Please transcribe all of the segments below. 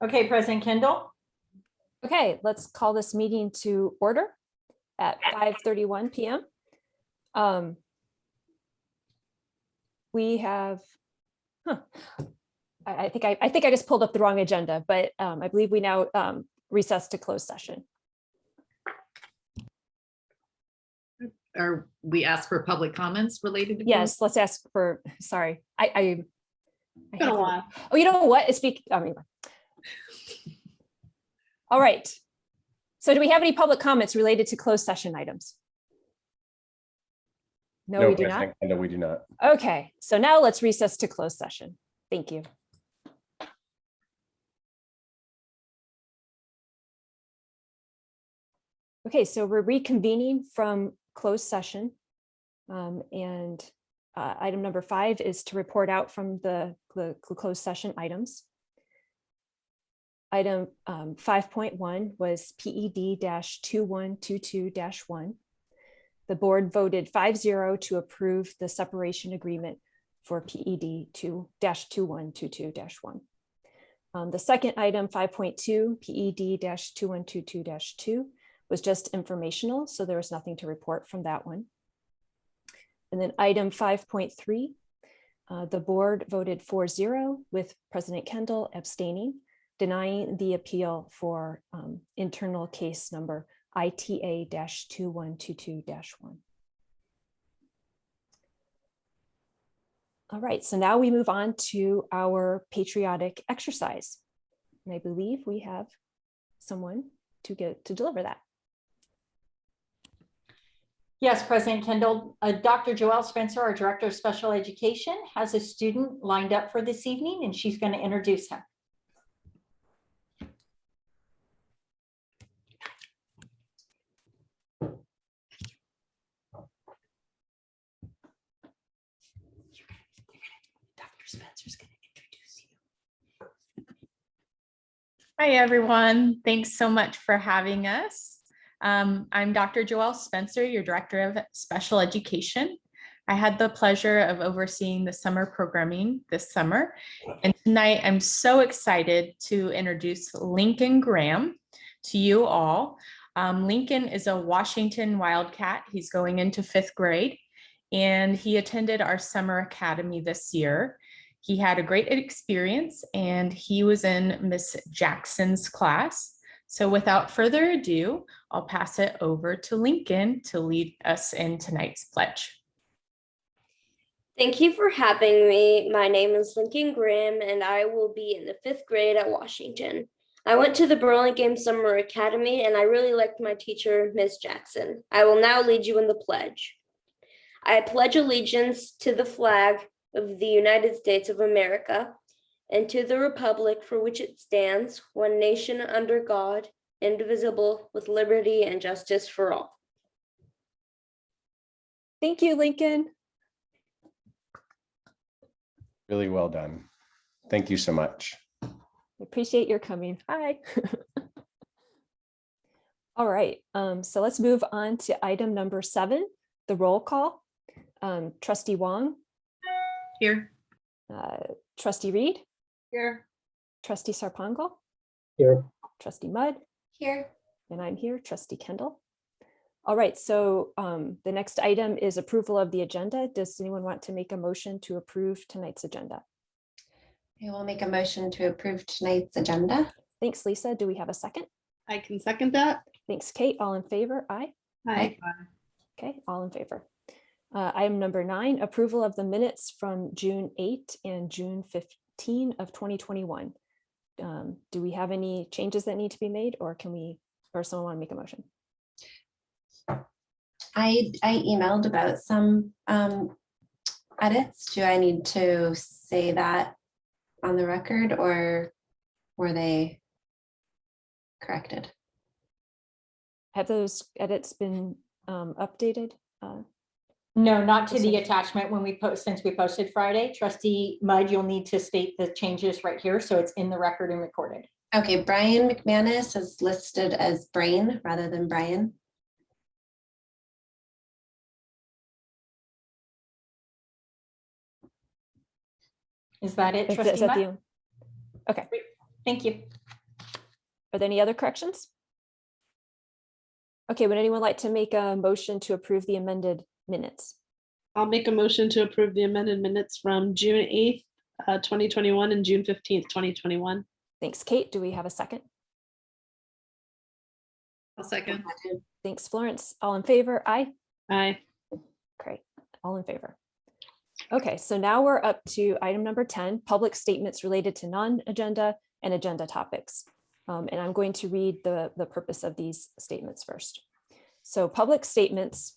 Okay, President Kendall. Okay, let's call this meeting to order at 5:31 p.m. We have, I think I just pulled up the wrong agenda, but I believe we now recess to closed session. Or we ask for public comments related to Yes, let's ask for, sorry. I Been a while. Oh, you know what? All right. So do we have any public comments related to closed session items? No, we do not. No, we do not. Okay, so now let's recess to closed session. Thank you. Okay, so we're reconvening from closed session. Item number 5 is to report out from the closed session items. Item 5.1 was PED-2122-1. The board voted 5-0 to approve the separation agreement for PED-2122-1. The second item, 5.2, PED-2122-2, was just informational, so there was nothing to report from that one. And then item 5.3, the board voted 4-0 with President Kendall abstaining, denying the appeal for internal case number ITA-2122-1. All right, so now we move on to our patriotic exercise. And I believe we have someone to deliver that. Yes, President Kendall. Dr. Joelle Spencer, our Director of Special Education, has a student lined up for this evening, and she's going to introduce him. Dr. Spencer's going to introduce you. Hi, everyone. Thanks so much for having us. I'm Dr. Joelle Spencer, your Director of Special Education. I had the pleasure of overseeing the summer programming this summer. And tonight, I'm so excited to introduce Lincoln Graham to you all. Lincoln is a Washington Wildcat. He's going into 5th grade, and he attended our summer academy this year. He had a great experience, and he was in Miss Jackson's class. So without further ado, I'll pass it over to Lincoln to lead us in tonight's pledge. Thank you for having me. My name is Lincoln Graham, and I will be in the 5th grade at Washington. I went to the Burlingame Summer Academy, and I really liked my teacher, Ms. Jackson. I will now lead you in the pledge. I pledge allegiance to the flag of the United States of America and to the republic for which it stands, one nation under God, indivisible, with liberty and justice for all. Thank you, Lincoln. Really well done. Thank you so much. I appreciate your coming. Hi. All right, so let's move on to item number 7, the roll call. Trustee Wong. Here. Trustee Reed. Here. Trustee Sarpangal. Here. Trustee Mudd. Here. And I'm here, Trustee Kendall. All right, so the next item is approval of the agenda. Does anyone want to make a motion to approve tonight's agenda? I will make a motion to approve tonight's agenda. Thanks, Lisa. Do we have a second? I can second that. Thanks, Kate. All in favor? Aye. Hi. Okay, all in favor. Item number 9, approval of the minutes from June 8 and June 15 of 2021. Do we have any changes that need to be made, or someone want to make a motion? I emailed about some edits. Do I need to say that on the record, or were they corrected? Have those edits been updated? No, not to the attachment when we since we posted Friday. Trustee Mudd, you'll need to state the changes right here so it's in the record and recorded. Okay, Brian McManus is listed as Brain rather than Brian. Is that it, Is Trustee that Mudd? the? Okay. Thank you. Are there any other corrections? Okay, would anyone like to make a motion to approve the amended minutes? I'll make a motion to approve the amended minutes from June 8th, 2021 and June 15th, 2021. Thanks, Kate. Do we have a second? I'll second. Thanks, Florence. All in favor? Aye. Aye. Great. All in favor. Okay, so now we're up to item number 10, public statements related to non-agenda and agenda topics. And I'm going to read the purpose of these statements first. So public statements,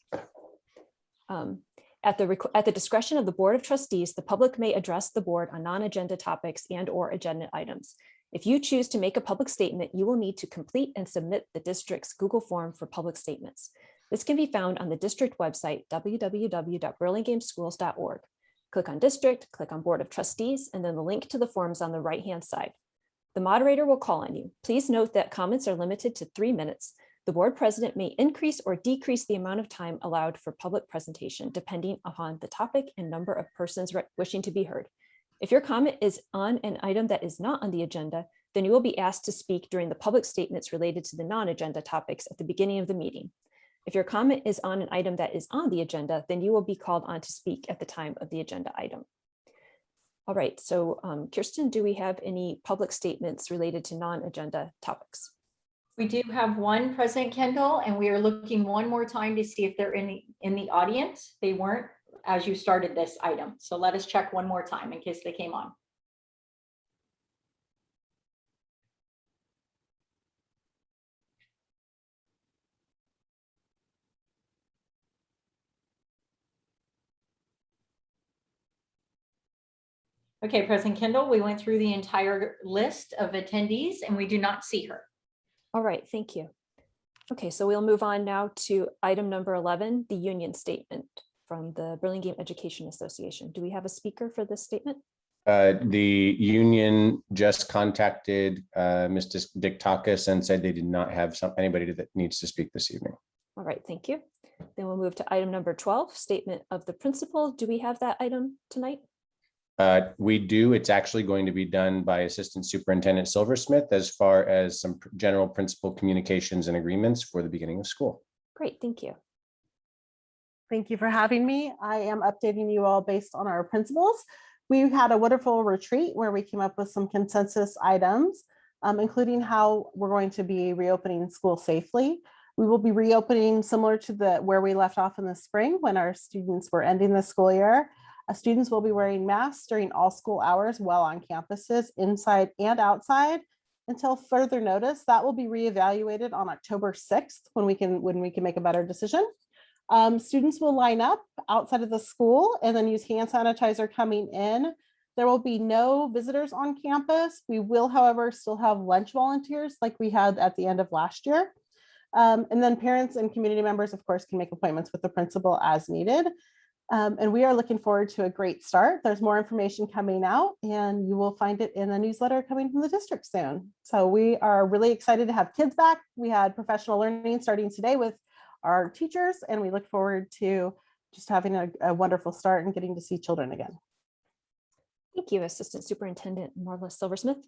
at the discretion of the Board of Trustees, the public may address the board on non-agenda topics and/or agenda items. If you choose to make a public statement, you will need to complete and submit the district's Google form for public statements. This can be found on the district website, www.burlingameschools.org. Click on district, click on Board of Trustees, and then the link to the forms on the right-hand side. The moderator will call on you. Please note that comments are limited to 3 minutes. The board president may increase or decrease the amount of time allowed for public presentation, depending upon the topic and number of persons wishing to be heard. If your comment is on an item that is not on the agenda, then you will be asked to speak during the public statements related to the non-agenda topics at the beginning of the meeting. If your comment is on an item that is on the agenda, then you will be called on to speak at the time of the agenda item. All right, so Kirsten, do we have any public statements related to non-agenda topics? We do have one, President Kendall, and we are looking one more time to see if they're in the audience. They weren't as you started this item. So let us check one more time in case they came on. Okay, President Kendall, we went through the entire list of attendees and we do not see her. All right, thank you. Okay, so we'll move on now to item number 11, the union statement from the Burlingame Education Association. Do we have a speaker for this statement? The union just contacted Mr. Diktakis and said they did not have anybody that needs to speak this evening. All right, thank you. Then we'll move to item number 12, statement of the principal. Do we have that item tonight? We do. It's actually going to be done by Assistant Superintendent Silversmith as far as some general principal communications and agreements for the beginning of school. Great, thank you. Thank you for having me. I am updating you all based on our principles. We had a wonderful retreat where we came up with some consensus items, including how we're going to be reopening school safely. We will be reopening similar to where we left off in the spring when our students were ending the school year. Students will be wearing masks during all school hours while on campuses, inside and outside, until further notice. That will be reevaluated on October 6th when we can make a better decision. Students will line up outside of the school and then use hand sanitizer coming in. There will be no visitors on campus. We will, however, still have lunch volunteers like we had at the end of last year. And then parents and community members, of course, can make appointments with the principal as needed. And we are looking forward to a great start. There's more information coming out and you will find it in the newsletter coming from the district soon. So we are really excited to have kids back. We had professional learning starting today with our teachers, and we look forward to just having a wonderful start and getting to see children again. Thank you, Assistant Superintendent Marla Silversmith.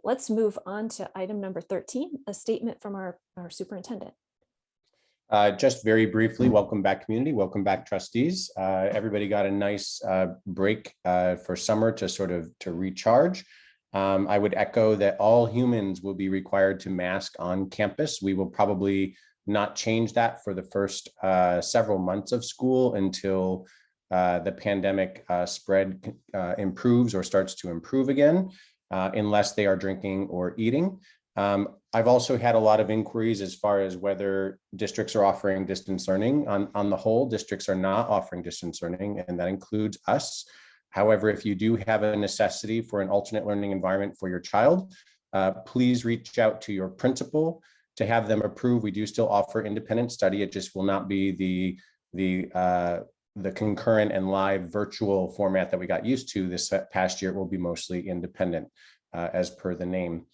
Let's move on to item number 13, a statement from our superintendent. Just very briefly, welcome back community, welcome back trustees. Everybody got a nice break for summer to recharge. I would echo that all humans will be required to mask on campus. We will probably not change that for the first several months of school until the pandemic spread improves or starts to improve again, unless they are drinking or eating. I've also had a lot of inquiries as far as whether districts are offering distance learning. On the whole, districts are not offering distance learning, and that includes us. However, if you do have a necessity for an alternate learning environment for your child, please reach out to your principal to have them approve. We do still offer independent study. It just will not be the concurrent and live virtual format that we got used to this past year. It will be mostly independent as per the name.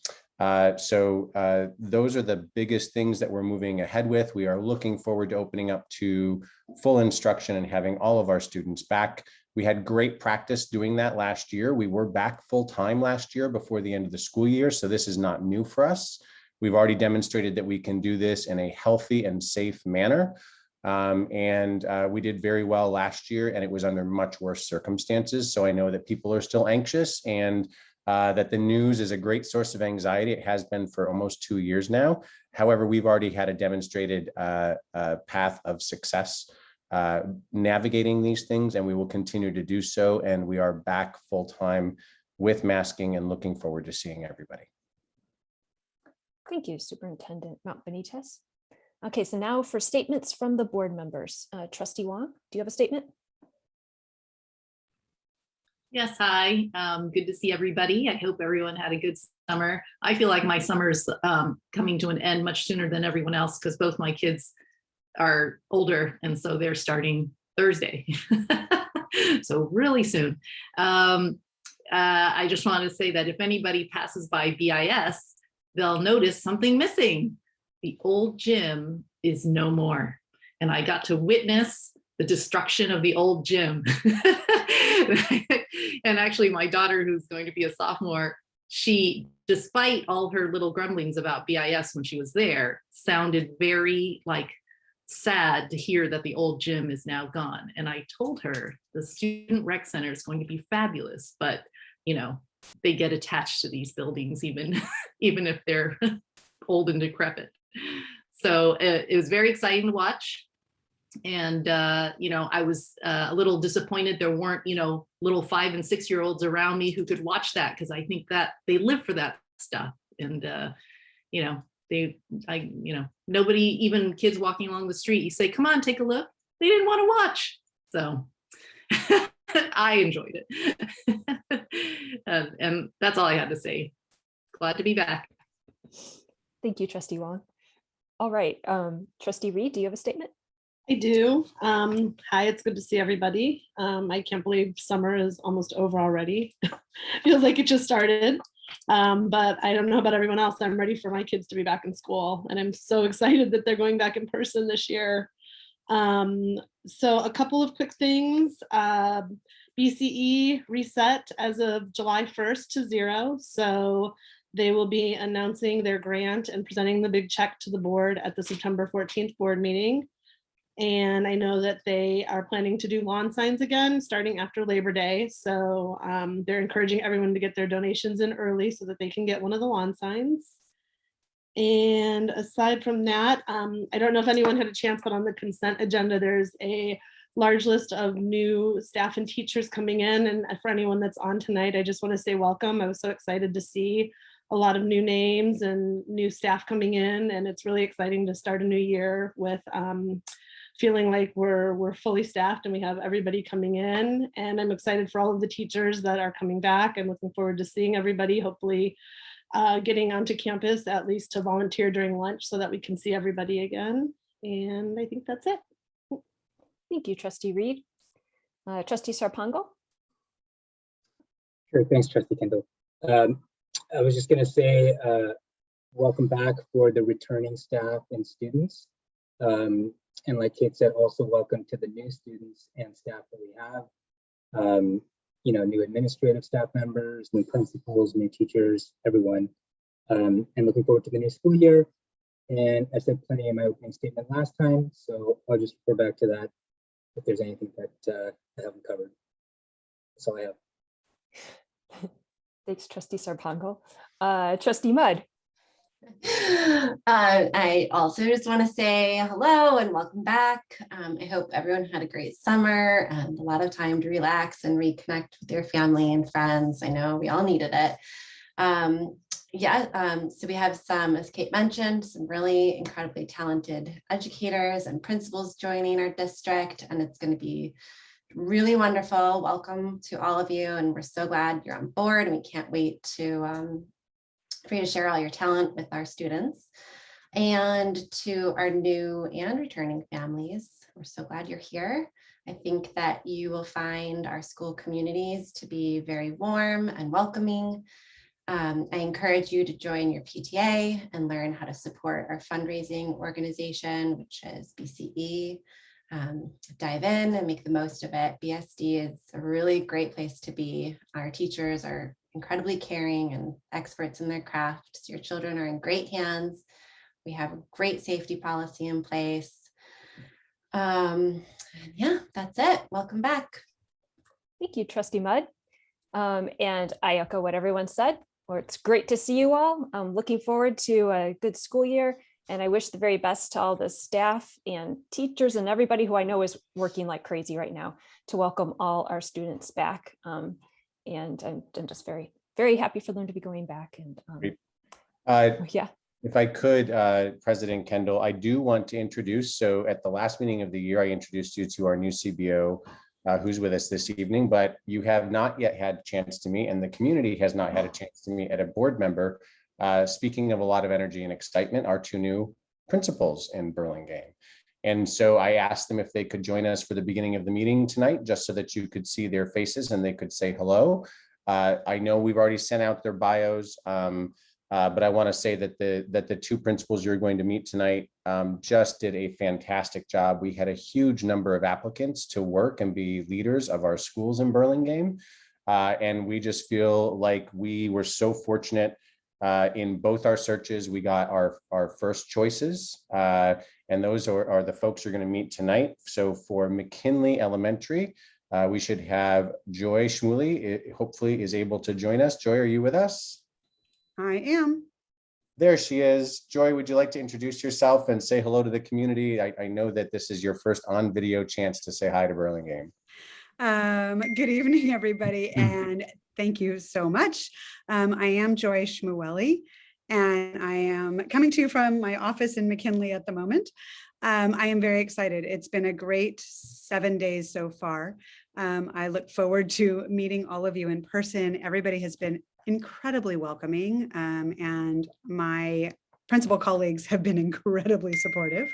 So those are the biggest things that we're moving ahead with. We are looking forward to opening up to full instruction and having all of our students back We had great practice doing that last year. We were back full time last year before the end of the school year. So this is not new for us. We've already demonstrated that we can do this in a healthy and safe manner. We did very well last year, and it was under much worse circumstances. So I know that people are still anxious, and that the news is a great source of anxiety. It has been for almost 2 years now. However, we've already had a demonstrated path of success navigating these things, and we will continue to do so. And we are back full time with masking and looking forward to seeing everybody. Thank you, Superintendent Mount Benitez. Okay, so now for statements from the board members. Trustee Wong, do you have a statement? Yes, hi. Good to see everybody. I hope everyone had a good summer. I feel like my summer's coming to an end much sooner than everyone else because both my kids are older, and so they're starting Thursday. So really soon. I just want to say that if anybody passes by BIS, they'll notice something missing. The old gym is no more. And I got to witness the destruction of the old gym. And actually my daughter, who's going to be a sophomore, she, despite all her little grumblings about BIS when she was there, sounded very sad to hear that the old gym is now gone. And I told her the student rec center is going to be fabulous, but they get attached to these buildings even if they're old and decrepit. So it was very exciting to watch. And I was a little disappointed there weren't little 5 and 6 year olds around me who could watch that, because I think that they live for that stuff. And nobody, even kids walking along the street, you say, come on, take a look, they didn't want to watch. So I enjoyed it. And that's all I had to say. Glad to be back. Thank you, Trustee Wong. All right, Trustee Reed, do you have a statement? I do. Hi, it's good to see everybody. I can't believe summer is almost over already. Feels like it just started. But I don't know about everyone else. I'm ready for my kids to be back in school, and I'm so excited that they're going back in person this year. So a couple of quick things. BCE reset as of July 1st to 0. So they will be announcing their grant and presenting the big check to the board at the September 14th board meeting. And I know that they are planning to do lawn signs again starting after Labor Day. So they're encouraging everyone to get their donations in early so that they can get one of the lawn signs. And aside from that, I don't know if anyone had a chance, but on the consent agenda, there's a large list of new staff and teachers coming in. And for anyone that's on tonight, I just want to say welcome. I was so excited to see a lot of new names and new staff coming in. And it's really exciting to start a new year with feeling like we're fully staffed and we have everybody coming in. And I'm excited for all of the teachers that are coming back. I'm looking forward to seeing everybody, hopefully getting onto campus at least to volunteer during lunch so that we can see everybody again. And I think that's it. Thank you, Trustee Reed. Trustee Sarpango. Sure, thanks, Trustee Kendall. I was just going to say welcome back for the returning staff and students. And like Kate said, also welcome to the new students and staff that we have. New administrative staff members, new principals, new teachers, everyone. And looking forward to the new school year. And I said plenty in my opening statement last time, so I'll just refer back to that if there's anything that I haven't covered. That's all I have. Thanks, Trustee Sarpango. Trustee Mudd. I also just want to say hello and welcome back. I hope everyone had a great summer and a lot of time to relax and reconnect with your family and friends. I know we all needed it. So we have some, as Kate mentioned, some really incredibly talented educators and principals joining our district, and it's going to be really wonderful. Welcome to all of you, and we're so glad you're on board, and we can't wait to for you to share all your talent with our students. And to our new and returning families, we're so glad you're here. I think that you will find our school communities to be very warm and welcoming. I encourage you to join your PTA and learn how to support our fundraising organization, which is BCE. dive in and make the most of it. BSD is a really great place to be. Our teachers are incredibly caring and experts in their crafts. Your children are in great hands. We have a great safety policy in place. And yeah, that's it. Welcome back. Thank you, Trustee Mudd. And I echo what everyone said. Or it's great to see you all. I'm looking forward to a good school year. And I wish the very best to all the staff and teachers and everybody who I know is working like crazy right now to welcome all our students back. And I'm just very, very happy for them to be going back. And yeah. If I could, President Kendall, I do want to introduce, so at the last meeting of the year, I introduced you to our new CBO who's with us this evening, but you have not yet had a chance to meet, and the community has not had a chance to meet at a board member. Speaking of a lot of energy and excitement, our two new principals in Burlingame. And so I asked them if they could join us for the beginning of the meeting tonight, just so that you could see their faces and they could say hello. I know we've already sent out their bios, but I want to say that the two principals you're going to meet tonight just did a fantastic job. We had a huge number of applicants to work and be leaders of our schools in Burlingame. And we just feel like we were so fortunate in both our searches. We got our first choices, and those are the folks you're going to meet tonight. So for McKinley Elementary, we should have Joy Shmuley, hopefully is able to join us. Joy, are you with us? I am. There she is. Joy, would you like to introduce yourself and say hello to the community? I know that this is your first on video chance to say hi to Burlingame. Good evening, everybody, and thank you so much. I am Joy Shmueli, and I am coming to you from my office in McKinley at the moment. I am very excited. It's been a great 7 days so far. I look forward to meeting all of you in person. Everybody has been incredibly welcoming, and my principal colleagues have been incredibly supportive.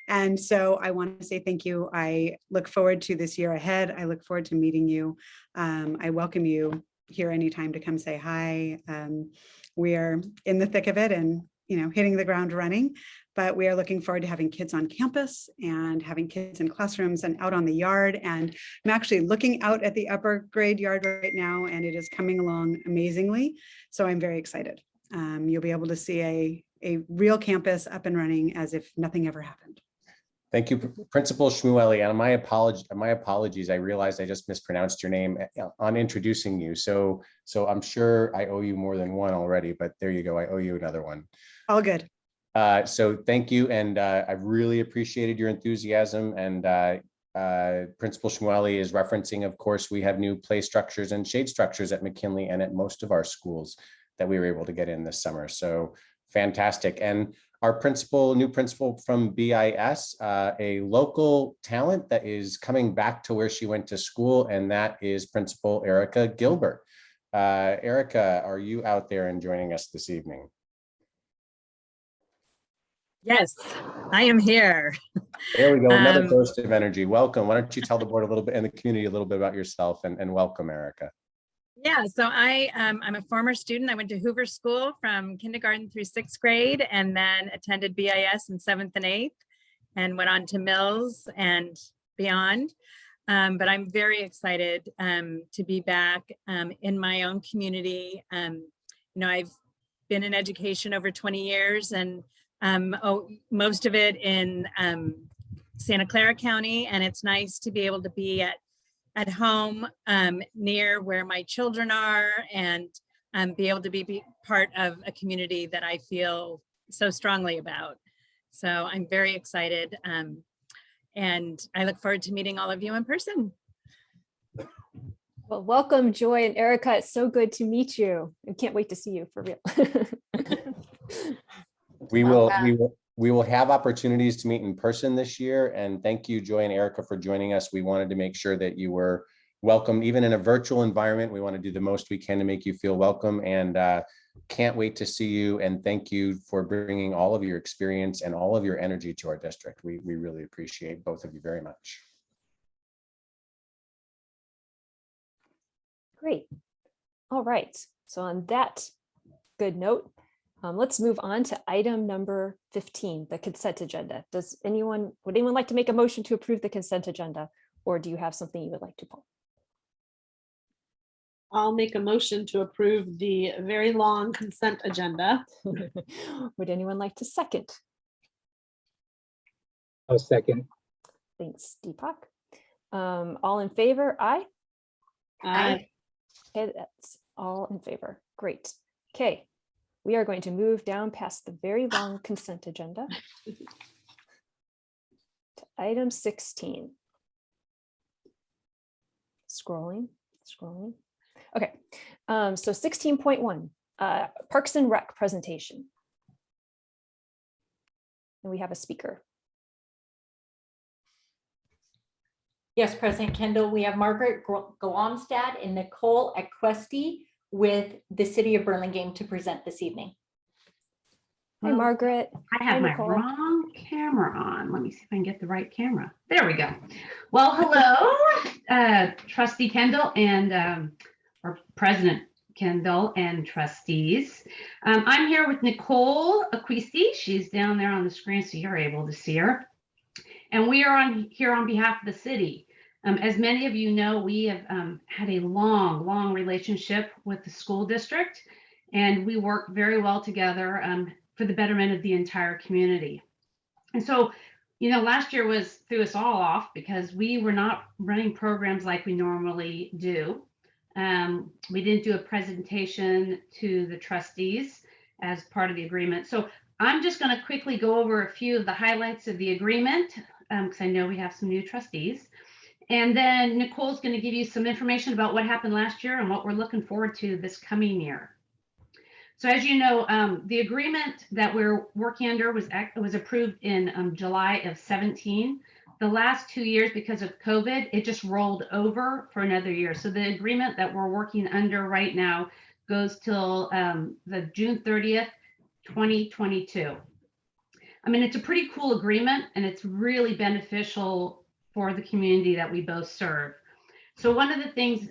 And so I want to say thank you. I look forward to this year ahead. I look forward to meeting you. I welcome you here anytime to come say hi. We are in the thick of it and hitting the ground running, but we are looking forward to having kids on campus and having kids in classrooms and out on the yard. And I'm actually looking out at the upper grade yard right now, and it is coming along amazingly. So I'm very excited. You'll be able to see a real campus up and running as if nothing ever happened. Thank you, Principal Shmueli. And my apologies. I realized I just mispronounced your name on introducing you. So I'm sure I owe you more than one already, but there you go. I owe you another one. All good. So thank you. And I've really appreciated your enthusiasm. And Principal Shmueli is referencing, of course, we have new play structures and shade structures at McKinley and at most of our schools that we were able to get in this summer. So fantastic. And our new principal from BIS, a local talent that is coming back to where she went to school, and that is Principal Erica Gilbert. Erica, are you out there and joining us this evening? Yes, I am here. There we go, another burst of energy. Welcome. Why don't you tell the board a little bit and the community a little bit about yourself, and welcome, Erica. Yeah, so I'm a former student. I went to Hoover School from kindergarten through 6th grade, and then attended BIS in 7th and 8th, and went on to Mills and beyond. But I'm very excited to be back in my own community. I've been in education over 20 years, and most of it in Santa Clara County, and it's nice to be able to be at home near where my children are, and be able to be part of a community that I feel so strongly about. So I'm very excited, and I look forward to meeting all of you in person. Well, welcome, Joy and Erica. It's so good to meet you. I can't wait to see you for real. We will have opportunities to meet in person this year. And thank you, Joy and Erica, for joining us. We wanted to make sure that you were welcome, even in a virtual environment. We want to do the most we can to make you feel welcome, and can't wait to see you. And thank you for bringing all of your experience and all of your energy to our district. We really appreciate both of you very much. Great. All right. So on that good note, Let's move on to item number 15, the consent agenda. Would anyone like to make a motion to approve the consent agenda, or do you have something you would like to pull? I'll make a motion to approve the very long consent agenda. Would anyone like to second? I'll second. Thanks, Deepak. All in favor? Aye. Aye. Okay, that's all in favor. Great. Okay, we are going to move down past the very long consent agenda to item 16. Scrolling. Okay, so 16.1, Parks and Rec presentation. And we have a speaker. Yes, President Kendall, we have Margaret Glomstad and Nicole Equesti with the City of Burlingame to present this evening. Hi, Margaret. I have Hi, my Nicole. wrong camera on. Let me see if I can get the right camera. There we go. Well, hello, Trustee Kendall and or President Kendall and trustees. I'm here with Nicole Equesti. She's down there on the screen, so you're able to see her. And we are here on behalf of the city. As many of you know, we have had a long relationship with the school district, and we work very well together for the betterment of the entire community. And so, you know, last year threw us all off because we were not running programs like we normally do. We didn't do a presentation to the trustees as part of the agreement. So I'm just going to quickly go over a few of the highlights of the agreement because I know we have some new trustees. And then Nicole's going to give you some information about what happened last year and what we're looking forward to this coming year. So as you know, the agreement that we're working under was approved in July of 17. The last 2 years, because of COVID, it just rolled over for another year. So the agreement that we're working under right now goes till the June 30th, 2022. I mean, it's a pretty cool agreement, and it's really beneficial for the community that we both serve. So one of the things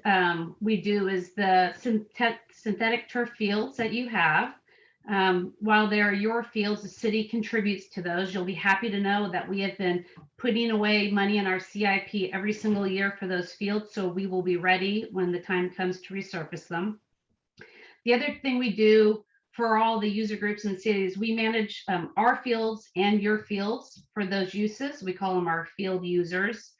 we do is the synthetic turf fields that you have. While they are your fields, the city contributes to those. You'll be happy to know that we have been putting away money in our CIP every single year for those fields, so we will be ready when the time comes to resurface them. The other thing we do for all the user groups in cities, we manage our fields and your fields for those uses. We call them our field users.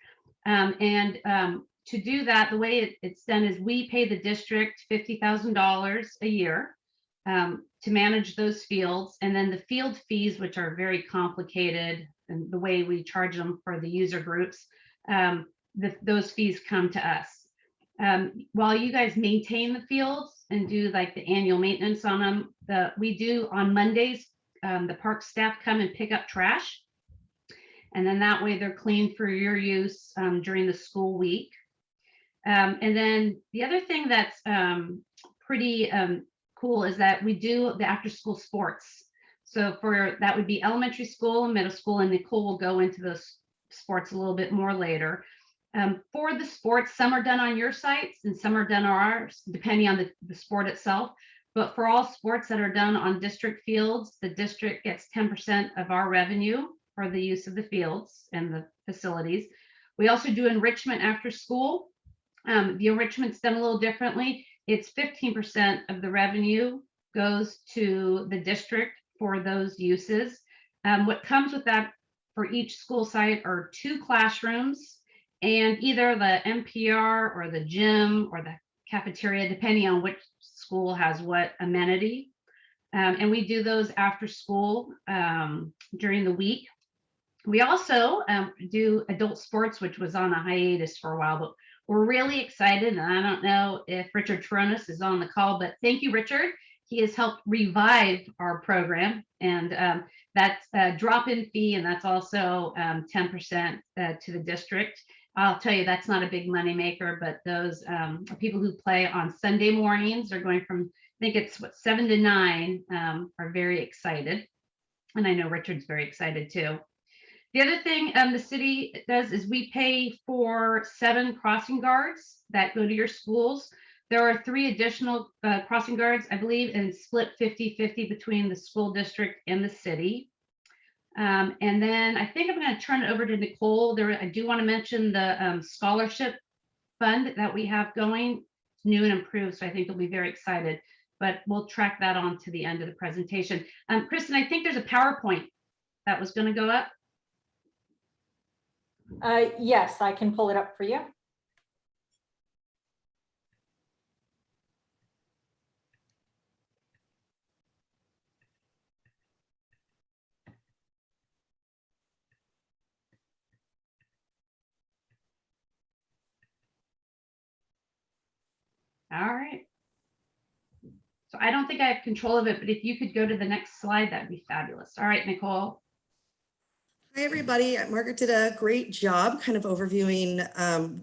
To do that, the way it's done is we pay the district $50,000 a year to manage those fields. And then the field fees, which are very complicated, and the way we charge them for the user groups, those fees come to us. While you guys maintain the fields and do like the annual maintenance on them, we do on Mondays, the park staff come and pick up trash. And then that way they're clean for your use during the school week. And then the other thing that's pretty cool is that we do the after school sports. So for that would be elementary school and middle school, and Nicole will go into those sports a little bit more later. For the sports, some are done on your sites and some are done on ours, depending on the sport itself. But for all sports that are done on district fields, the district gets 10% of our revenue for the use of the fields and the facilities. We also do enrichment after school. The enrichment's done a little differently. It's 15% of the revenue goes to the district for those uses. What comes with that for each school site are 2 classrooms and either the MPR or the gym or the cafeteria, depending on which school has what amenity. And we do those after school during the week. We also do adult sports, which was on a hiatus for a while, but we're really excited. And I don't know if Richard Tronis is on the call, but thank you, Richard. He has helped revive our program, and that's a drop-in fee, and that's also 10% to the district. I'll tell you, that's not a big money maker, but those people who play on Sunday mornings are going from, I think it's 7 to 9, are very excited. And I know Richard's very excited too. The other thing the city does is we pay for 7 crossing guards that go to your schools. There are 3 additional crossing guards, I believe, and split 50-50 between the school district and the city. And then I think I'm going to turn it over to Nicole. I do want to mention the scholarship fund that we have going. It's new and improved, so I think they'll be very excited. But we'll track that on to the end of the presentation. Kristen, I think there's a PowerPoint that was going to go up. Yes, I can pull it up for you. All right. So I don't think I have control of it, but if you could go to the next slide, that'd be fabulous. All right, Nicole. Hi, everybody. Margaret did a great job kind of overviewing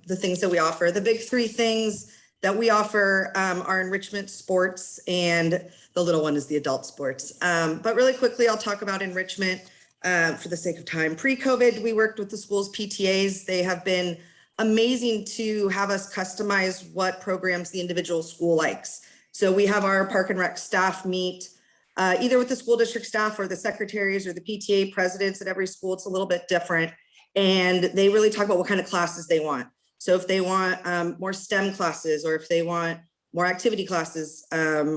the things that we offer. The big 3 things that we offer are enrichment, sports, and the little one is the adult sports. But really quickly, I'll talk about enrichment for the sake of time. Pre-COVID, we worked with the school's PTAs. They have been amazing to have us customize what programs the individual school likes. So we have our Park and Rec staff meet either with the school district staff or the secretaries or the PTA presidents at every school. It's a little bit different. And they really talk about what kind of classes they want. So if they want more STEM classes, or if they want more activity classes,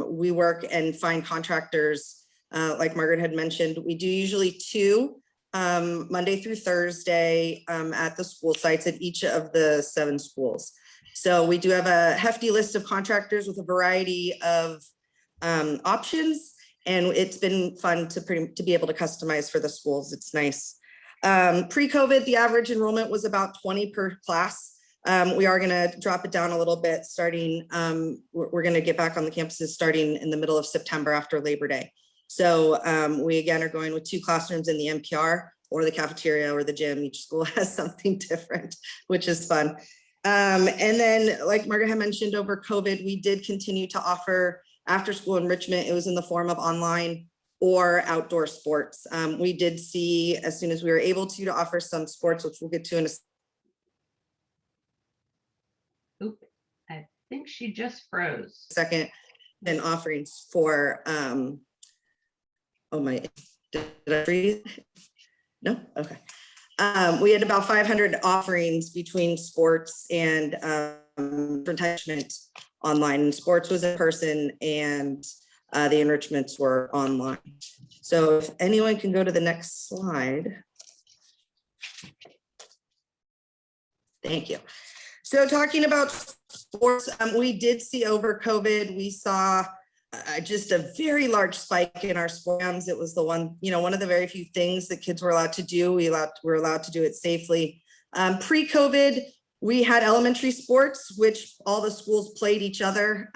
we work and find contractors. Like Margaret had mentioned, we do usually 2 Monday through Thursday at the school sites at each of the 7 schools. So we do have a hefty list of contractors with a variety of options, and it's been fun to be able to customize for the schools. It's nice. Pre-COVID, the average enrollment was about 20 per class. We are going to drop it down a little bit starting, we're going to get back on the campuses starting in the middle of September after Labor Day. So we again are going with 2 classrooms in the NPR or the cafeteria or the gym. Each school has something different, which is fun. And then, like Margaret had mentioned, over COVID, we did continue to offer after school enrichment. It was in the form of online or outdoor sports. We did see, as soon as we were able to offer some sports, which we'll get to in a Oop, I think she just froze. second, and offerings for, oh my, did I freeze? No, okay. We had about 500 offerings between sports and enrichment online. And sports was in person, and the enrichments were online. So if anyone can go to the next slide. Thank you. So talking about sports, we did see over COVID, we saw just a very large spike in our sports. It was the one, one of the very few things that kids were allowed to do. We were allowed to do it safely. Pre-COVID, we had elementary sports, which all the schools played each other.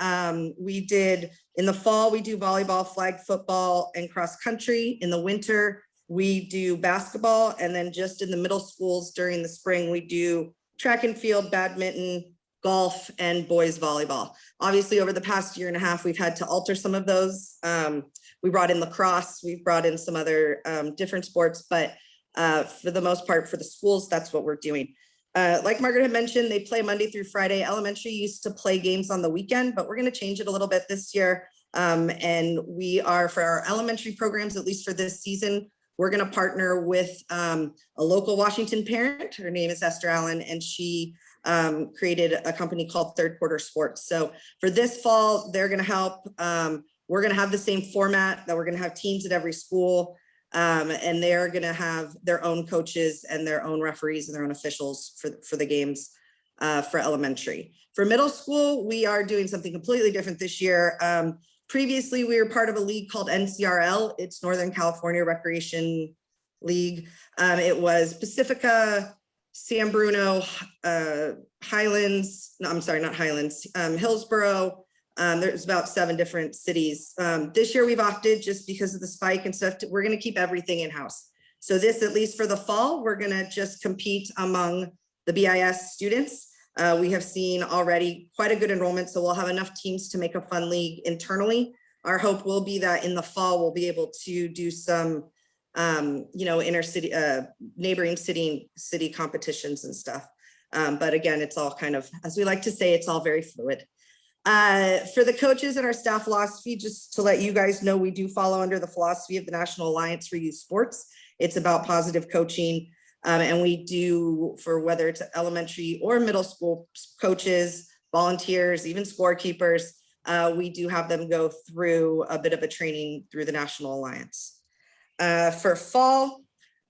We did, in the fall, we do volleyball, flag football, and cross country. In the winter, we do basketball. And then just in the middle schools during the spring, we do track and field, badminton, golf, and boys volleyball. Obviously, over the past year and a half, we've had to alter some of those. We brought in lacrosse, we've brought in some other different sports, but for the most part, for the schools, that's what we're doing. Like Margaret had mentioned, they play Monday through Friday. Elementary used to play games on the weekend, but we're going to change it a little bit this year. And we are, for our elementary programs, at least for this season, we're going to partner with a local Washington parent. Her name is Esther Allen, and she created a company called Third Quarter Sports. So for this fall, they're going to help. We're going to have the same format that we're going to have teams at every school. And they're going to have their own coaches and their own referees and their own officials for the games for elementary. For middle school, we are doing something completely different this year. Previously, we were part of a league called NCRL. It's Northern California Recreation League. It was Pacifica, San Bruno, Highlands, no, I'm sorry, not Highlands, Hillsborough. There's about 7 different cities. This year we've opted, just because of the spike and stuff, we're going to keep everything in-house. So this, at least for the fall, we're going to just compete among the BIS students. We have seen already quite a good enrollment, so we'll have enough teams to make a fun league internally. Our hope will be that in the fall, we'll be able to do some, inner city, neighboring city competitions and stuff. But again, it's all kind of, as we like to say, it's all very fluid. For the coaches and our staff philosophy, just to let you guys know, we do follow under the philosophy of the National Alliance for Youth Sports. It's about positive coaching. And we do, for whether it's elementary or middle school coaches, volunteers, even scorekeepers, we do have them go through a bit of a training through the National Alliance. For fall,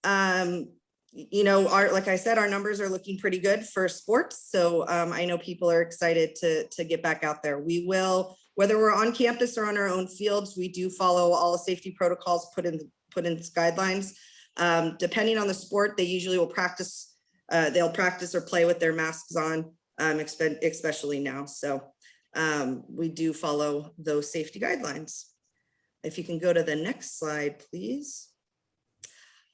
like I said, our numbers are looking pretty good for sports. So I know people are excited to get back out there. We will, whether we're on campus or on our own fields, we do follow all the safety protocols put in guidelines. Depending on the sport, they usually will practice, they'll practice or play with their masks on, especially now. So we do follow those safety guidelines. If you can go to the next slide, please.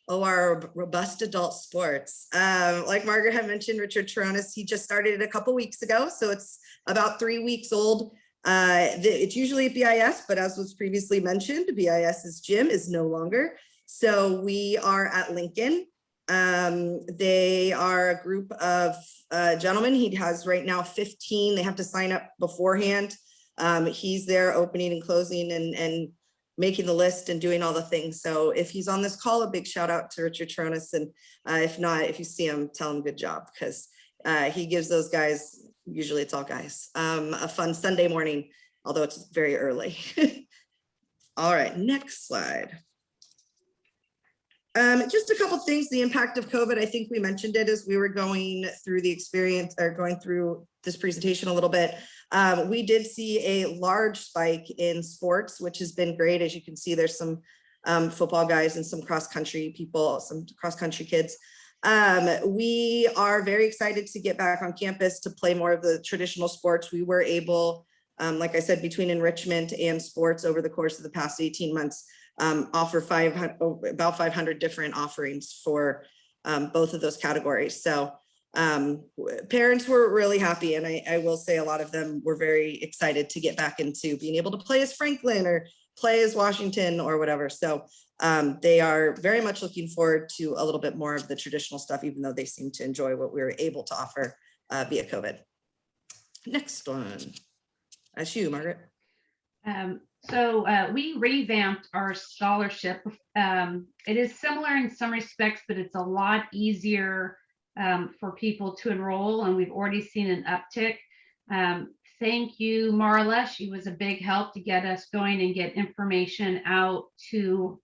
Oh, our robust adult sports. Like Margaret had mentioned, Richard Toronis, he just started it a couple weeks ago. So it's about 3 weeks old. It's usually at BIS, but as was previously mentioned, BIS's gym is no longer. So we are at Lincoln. They are a group of gentlemen. He has right now 15. They have to sign up beforehand. He's there opening and closing and making the list and doing all the things. So if he's on this call, a big shout out to Richard Toronis. And if not, if you see him, tell him good job, because he gives those guys, usually it's all guys, a fun Sunday morning, although it's very early. All right, next slide. Just a couple things, the impact of COVID, I think we mentioned it as we were going through the experience or going through this presentation a little bit. We did see a large spike in sports, which has been great. As you can see, there's some football guys and some cross-country people, some cross-country kids. We are very excited to get back on campus to play more of the traditional sports. We were able, like I said, between enrichment and sports over the course of the past 18 months, offer about 500 different offerings for both of those categories. So parents were really happy, and I will say a lot of them were very excited to get back into being able to play as Franklin or play as Washington or whatever. So they are very much looking forward to a little bit more of the traditional stuff, even though they seem to enjoy what we were able to offer via COVID. Next one. That's you, Margaret. So we revamped our scholarship. It is similar in some respects, but it's a lot easier for people to enroll, and we've already seen an uptick. Thank you, Marla. She was a big help to get us going and get information out to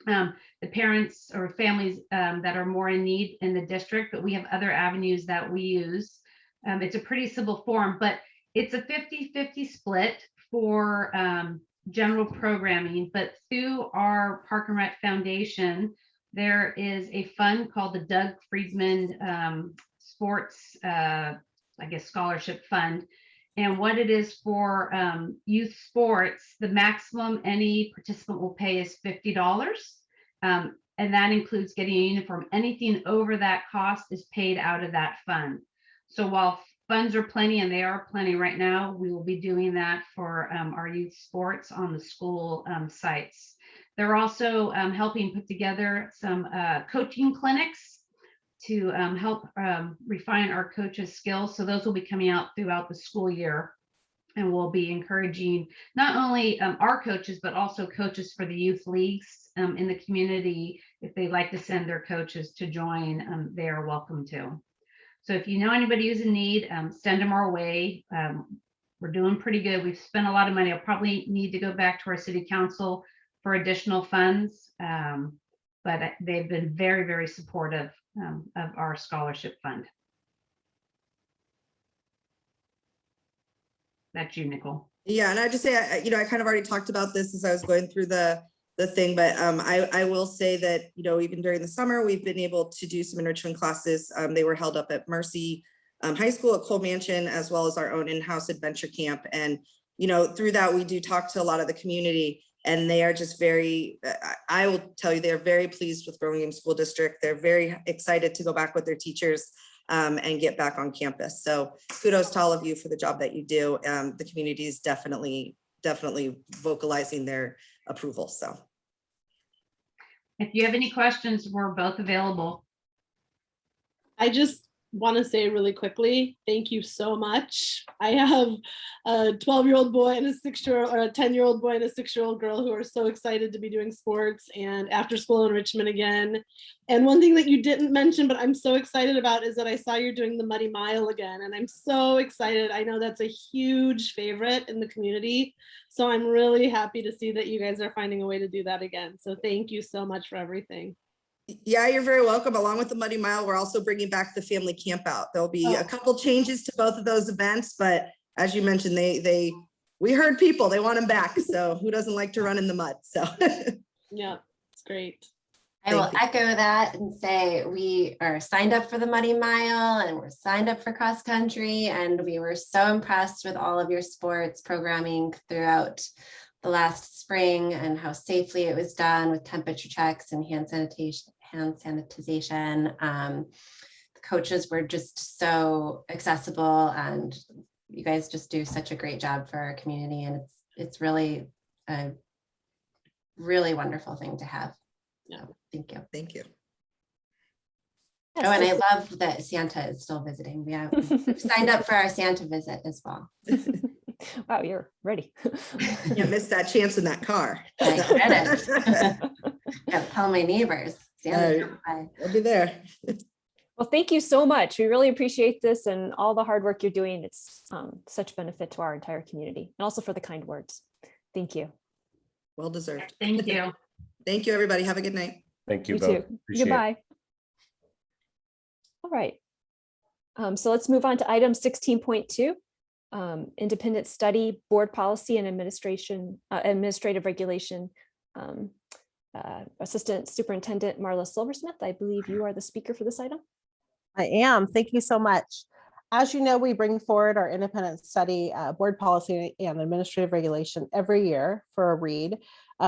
the parents or families that are more in need in the district, but we have other avenues that we use. It's a pretty simple form, but it's a 50-50 split for general programming, but through our Park and Rec Foundation, there is a fund called the Doug Friedman Sports, Scholarship Fund. And what it is for youth sports, the maximum any participant will pay is $50. And that includes getting a uniform. Anything over that cost is paid out of that fund. So while funds are plenty, and they are plenty right now, we will be doing that for our youth sports on the school sites. They're also helping put together some coaching clinics to help refine our coaches' skills. So those will be coming out throughout the school year, and we'll be encouraging not only our coaches, but also coaches for the youth leagues in the community. If they'd like to send their coaches to join, they are welcome to. So if you know anybody who's in need, send them our way. We're doing pretty good. We've spent a lot of money. I'll probably need to go back to our city council for additional funds, but they've been very, very supportive of our scholarship fund. That's you, Nicole. Yeah, and I just say, I kind of already talked about this as I was going through the thing, but I will say that, even during the summer, we've been able to do some enrichment classes. They were held up at Mercy High School at Cole Mansion, as well as our own in-house adventure camp. And, through that, we do talk to a lot of the community, and they are just very, I will tell you, they're very pleased with Burlingame School District. They're very excited to go back with their teachers and get back on campus. So kudos to all of you for the job that you do. The community is definitely vocalizing their approval. So if you have any questions, we're both available. I just want to say really quickly, thank you so much. I have a 12-year-old boy and a 6-year-old, or a 10-year-old boy and a 6-year-old girl who are so excited to be doing sports and after school enrichment again. And one thing that you didn't mention, but I'm so excited about, is that I saw you're doing the Muddy Mile again, and I'm so excited. I know that's a huge favorite in the community, so I'm really happy to see that you guys are finding a way to do that again. So thank you so much for everything. Yeah, you're very welcome. Along with the Muddy Mile, we're also bringing back the family camp out. There'll be a couple changes to both of those events, but as you mentioned, we heard people, they want them back. So who doesn't like to run in the mud? So yeah, it's great. I will echo that and say we are signed up for the Muddy Mile and we're signed up for cross country, and we were so impressed with all of your sports programming throughout the last spring and how safely it was done with temperature checks and hand sanitization. The coaches were just so accessible, and you guys just do such a great job for our community, and it's really a really wonderful thing to have. Yeah, thank you. Thank you. Oh, and I love that Santa is still visiting. We've signed up for our Santa visit as well. Wow, you're ready. You missed that chance in that car. I get it. Yeah, tell my neighbors. I'll be there. Well, thank you so much. We really appreciate this and all the hard work you're doing. It's such benefit to our entire community, and also for the kind words. Thank you. Well deserved. Thank you. Thank you, everybody. Have a good night. Thank you You both. too. Appreciate it. Goodbye. All right. So let's move on to item 16.2. Independent study, board policy and administrative regulation. Assistant Superintendent Marla Silversmith, I believe you are the speaker for this item. I am. Thank you so much. As you know, we bring forward our independent study, board policy and administrative regulation every year for a read.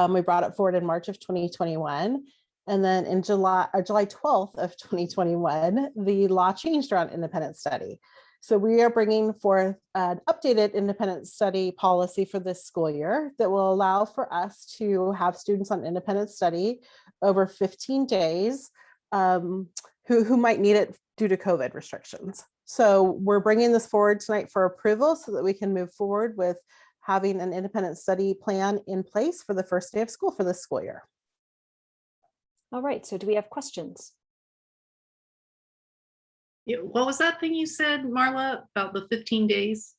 We brought it forward in March of 2021. And then in July 12th of 2021, the law changed around independent study. So we are bringing forth an updated independent study policy for this school year that will allow for us to have students on independent study over 15 days who might need it due to COVID restrictions. So we're bringing this forward tonight for approval so that we can move forward with having an independent study plan in place for the first day of school for this school year. All right, so do we have questions? Yeah, what was that thing you said, Marla, about the 15 days?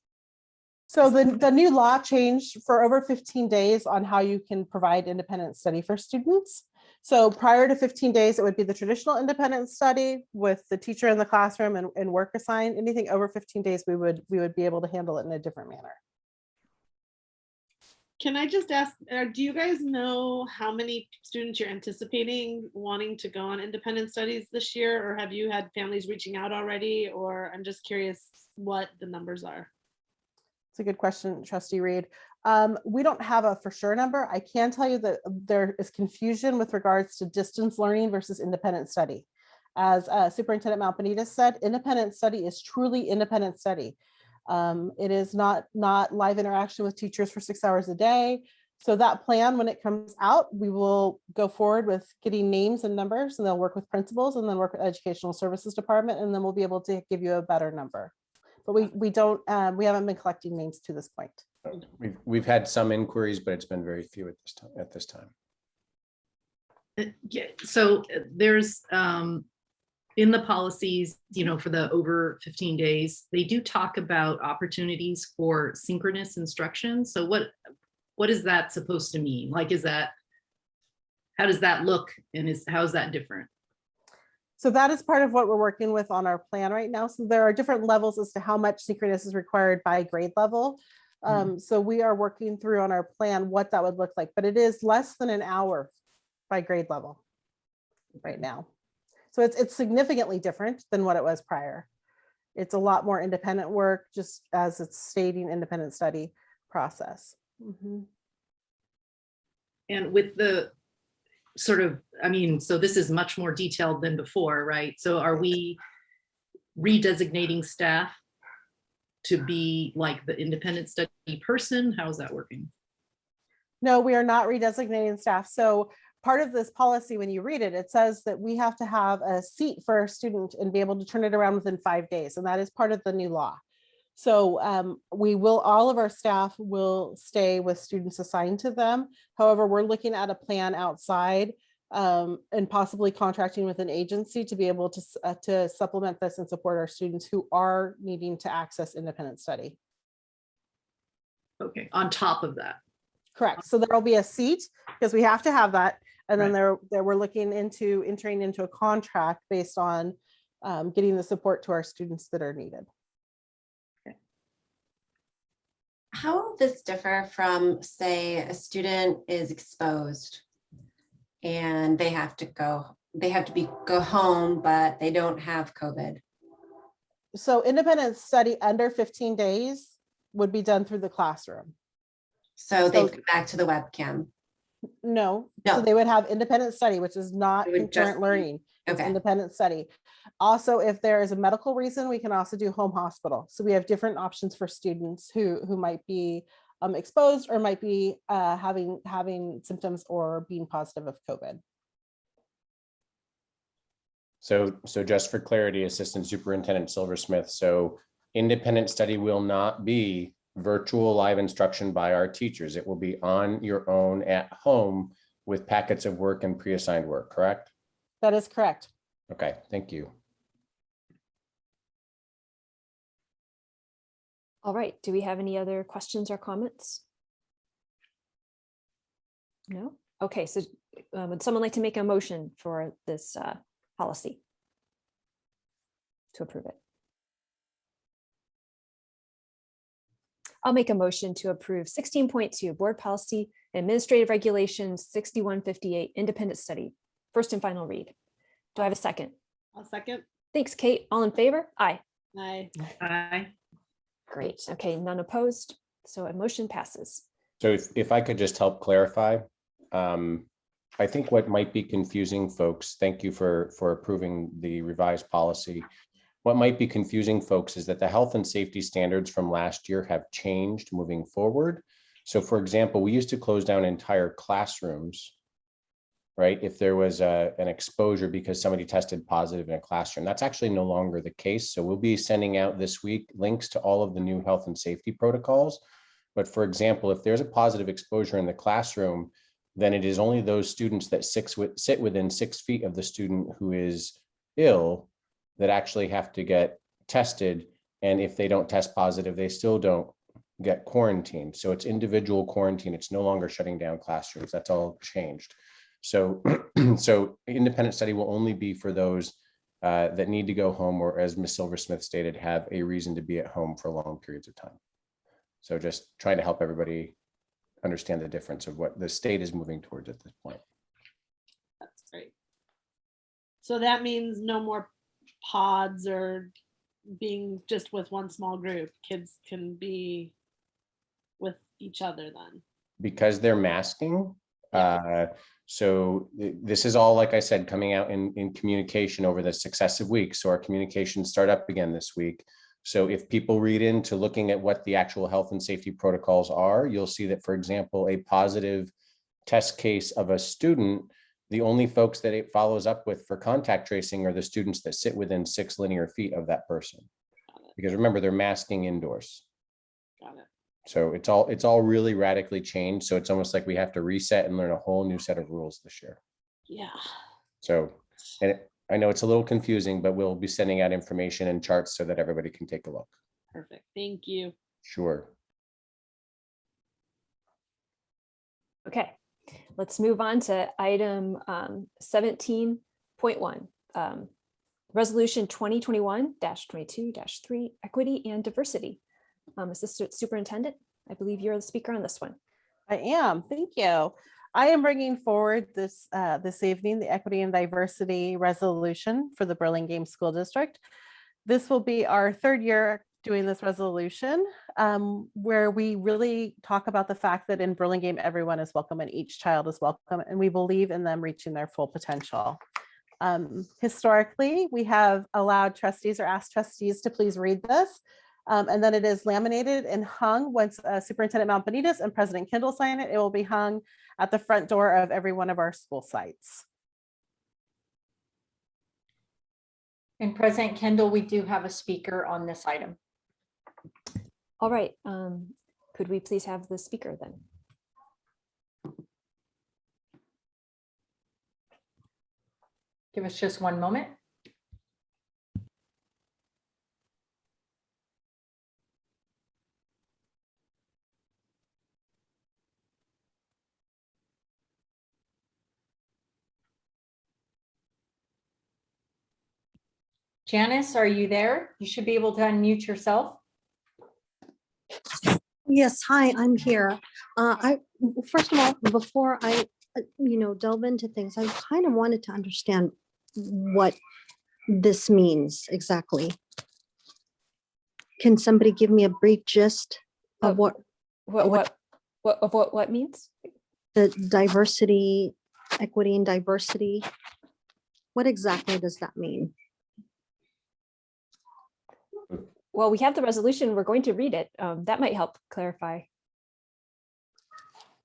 So the new law changed for over 15 days on how you can provide independent study for students. So prior to 15 days, it would be the traditional independent study with the teacher in the classroom and work assigned. Anything over 15 days, we would be able to handle it in a different manner. Can I just ask, do you guys know how many students you're anticipating wanting to go on independent studies this year? Or have you had families reaching out already? Or I'm just curious what the numbers are. It's a good question, Trustee Reed. We don't have a for sure number. I can tell you that there is confusion with regards to distance learning versus independent study. As Superintendent Malpanitas said, independent study is truly independent study. It is not live interaction with teachers for 6 hours a day. So that plan, when it comes out, we will go forward with getting names and numbers, and they'll work with principals and then work with Educational Services Department, and then we'll be able to give you a better number. But we haven't been collecting names to this point. We've had some inquiries, but it's been very few at this time. Yeah, so there's in the policies, for the over 15 days, they do talk about opportunities for synchronous instruction. So what is that supposed to mean? Like, how does that look, and how is that different? So that is part of what we're working with on our plan right now. So there are different levels as to how much synchronous is required by grade level. So we are working through on our plan what that would look like, but it is less than an hour by grade level right now. So it's significantly different than what it was prior. It's a lot more independent work, just as it's stating independent study process. Mm-hmm. And with the sort of, so this is much more detailed than before, right? So are we redesignating staff to be like the independent study person? How is that working? No, we are not redesignating staff. So part of this policy, when you read it, it says that we have to have a seat for our student and be able to turn it around within 5 days. And that is part of the new law. So all of our staff will stay with students assigned to them. However, we're looking at a plan outside and possibly contracting with an agency to be able to supplement this and support our students who are needing to access independent study. Okay, on top of that. Correct. So there'll be a seat because we have to have that. And then we're looking into entering into a contract based on getting the support to our students that are needed. How will this differ from, say, a student is exposed and they have to go home, but they don't have COVID? So independent study under 15 days would be done through the classroom. So they go back to the webcam? No. So they would have independent study, which is not concurrent learning. It's independent study. Also, if there is a medical reason, we can also do home hospital. So we have different options for students who might be exposed or might be having symptoms or being positive of COVID. So just for clarity, Assistant Superintendent Silversmith, so independent study will not be virtual live instruction by our teachers. It will be on your own at home with packets of work and pre-assigned work, correct? That is correct. Okay, thank you. All right, do we have any other questions or comments? No? Okay, so would someone like to make a motion for this policy to approve it? I'll make a motion to approve 16.2 Board Policy and Administrative Regulations 6158 Independent Study, first and final read. Do I have a second? I'll second. Thanks, Kate. All in favor? Aye. Aye. Aye. Great. Okay, none opposed. So a motion passes. So if I could just help clarify, I think what might be confusing folks, thank you for approving the revised policy. What might be confusing folks is that the health and safety standards from last year have changed moving forward. So for example, we used to close down entire classrooms, right? If there was an exposure because somebody tested positive in a classroom, that's actually no longer the case. So we'll be sending out this week links to all of the new health and safety protocols. But for example, if there's a positive exposure in the classroom, then it is only those students that sit within 6 feet of the student who is ill that actually have to get tested. And if they don't test positive, they still don't get quarantined. So it's individual quarantine. It's no longer shutting down classrooms. That's all changed. So, so independent study will only be for those that need to go home, or as Ms. Silversmith stated, have a reason to be at home for long periods of time. So just trying to help everybody understand the difference of what the state is moving towards at this point. That's great. So that means no more pods or being just with one small group. Kids can be with each other then. Because they're masking. So this is all, like I said, coming out in communication over the successive weeks. So our communications start up again this week. So if people read into looking at what the actual health and safety protocols are, you'll see that, for example, a positive test case of a student, the only folks that it follows up with for contact tracing are the students that sit within 6 linear feet of that person. Because remember, they're masking indoors. Got it. So it's all really radically changed. So it's almost like we have to reset and learn a whole new set of rules this year. Yeah. So, and I know it's a little confusing, but we'll be sending out information and charts so that everybody can take a look. Perfect. Thank you. Sure. Okay, let's move on to item 17.1. Resolution 2021-22-3, Equity and Diversity. Assistant Superintendent, I believe you're the speaker on this one. I am. Thank you. I am bringing forward this evening the Equity and Diversity Resolution for the Burlingame School District. This will be our 3rd year doing this resolution, where we really talk about the fact that in Burlingame, everyone is welcome and each child is welcome, and we believe in them reaching their full potential. Historically, we have allowed trustees or asked trustees to please read this. And then it is laminated and hung. Once Superintendent Mount Benitez and President Kendall sign it, it will be hung at the front door of every one of our school sites. And President Kendall, we do have a speaker on this item. All right, could we please have the speaker then? Give us just one moment. Janice, are you there? You should be able to unmute yourself. Yes, hi, I'm here. First of all, before I, delve into things, I kind of wanted to understand what this means exactly. Can somebody give me a brief gist of what means? The diversity, equity and diversity? What exactly does that mean? Well, we have the resolution. We're going to read it. That might help clarify.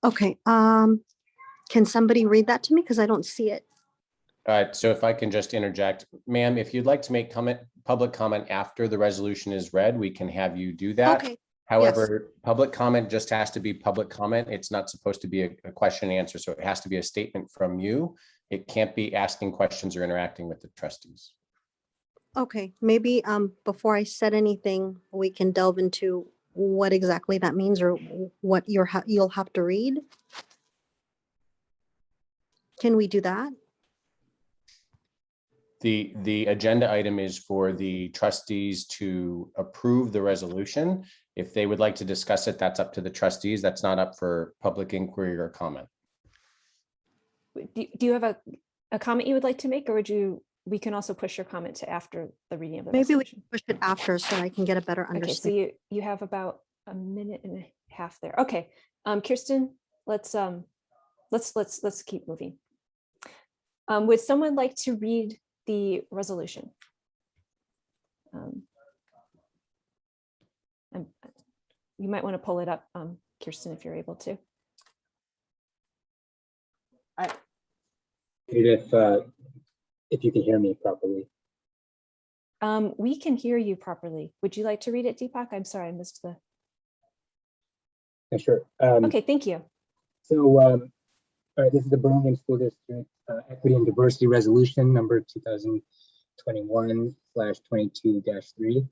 Okay. Can somebody read that to me? Because I don't see it. All right, so if I can just interject, ma'am, if you'd like to make public comment after the resolution is read, we can have you do that. Okay. However, public comment just has to be public comment. It's not supposed to be a question and answer. So it has to be a statement from you. It can't be asking questions or interacting with the trustees. Okay, maybe before I said anything, we can delve into what exactly that means or what you'll have to read. Can we do that? The agenda item is for the trustees to approve the resolution. If they would like to discuss it, that's up to the trustees. That's not up for public inquiry or comment. Do you have a comment you would like to make, or would you? We can also push your comment to after the reading of the Maybe resolution. we push it after so I can get a better understanding. Okay, so you have about a minute and a half there. Okay, Kirsten, let's keep moving. Would someone like to read the resolution? You might want to pull it up, Kirsten, if you're able to. If you can hear me properly. We can hear you properly. Would you like to read it, Deepak? I'm sorry, I missed the. Yeah, sure. Okay, thank you. So, all right, this is the Burlingame School District Equity and Diversity Resolution number 2021/22-3.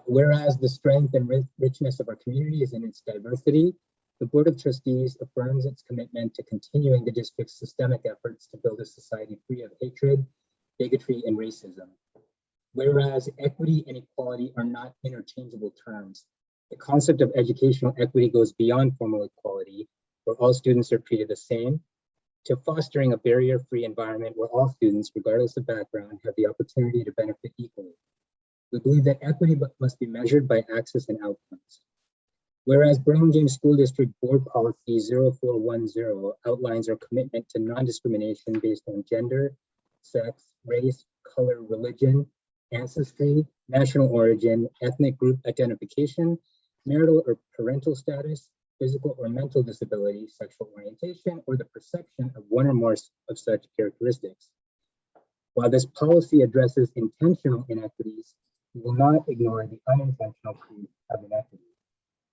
Whereas the strength and richness of our community is in its diversity, the Board of Trustees affirms its commitment to continuing the district's systemic efforts to build a society free of hatred, bigotry, and racism. Whereas equity and equality are not interchangeable terms, the concept of educational equity goes beyond formal equality, where all students are treated the same, to fostering a barrier-free environment where all students, regardless of background, have the opportunity to benefit equally. We believe that equity must be measured by access and outcomes. Whereas Burlingame School District Board Policy 0410 outlines our commitment to non-discrimination based on gender, sex, race, color, religion, ancestry, national origin, ethnic group identification, marital or parental status, physical or mental disability, sexual orientation, or the perception of one or more of such characteristics. While this policy addresses intentional inequities, we will not ignore the unintentional creep of inequity.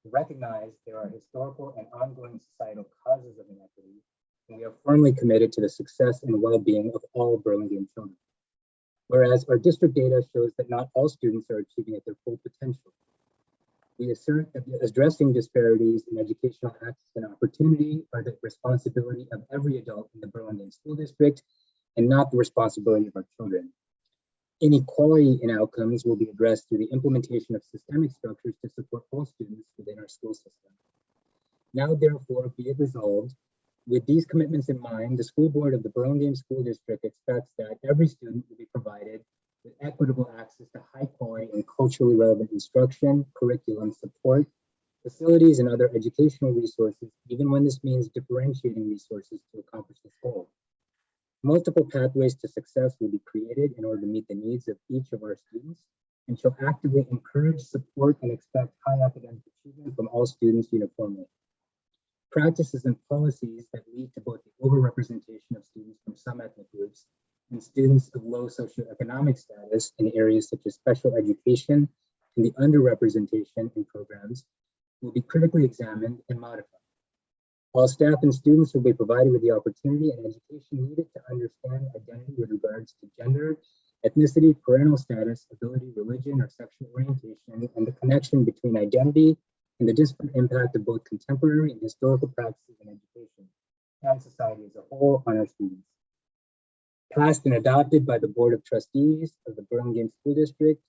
We recognize there are historical and ongoing societal causes of inequity, and we are firmly committed to the success and well-being of all Burlingame children. Whereas our district data shows that not all students are achieving at their full potential. We assert that addressing disparities in educational access and opportunity are the responsibility of every adult in the Burlingame School District and not the responsibility of our children. Inequality in outcomes will be addressed through the implementation of systemic structures to support all students within our school system. Now, therefore, be it resolved, with these commitments in mind, the school board of the Burlingame School District expects that every student will be provided with equitable access to high quality and culturally relevant instruction, curriculum support, facilities, and other educational resources, even when this means differentiating resources to accomplish this goal. Multiple pathways to success will be created in order to meet the needs of each of our students. and shall actively encourage, support, and expect high academic achievement from all students uniformly. Practices and policies that lead to both the overrepresentation of students from some ethnic groups and students of low socioeconomic status in areas such as special education and the underrepresentation in programs will be critically examined and modified. All staff and students will be provided with the opportunity and education needed to understand identity with regards to gender, ethnicity, parental status, ability, religion, or sexual orientation, and the connection between identity and the disparate impact of both contemporary and historical practices in education and society as a whole on our students. Passed and adopted by the Board of Trustees of the Burlingame School District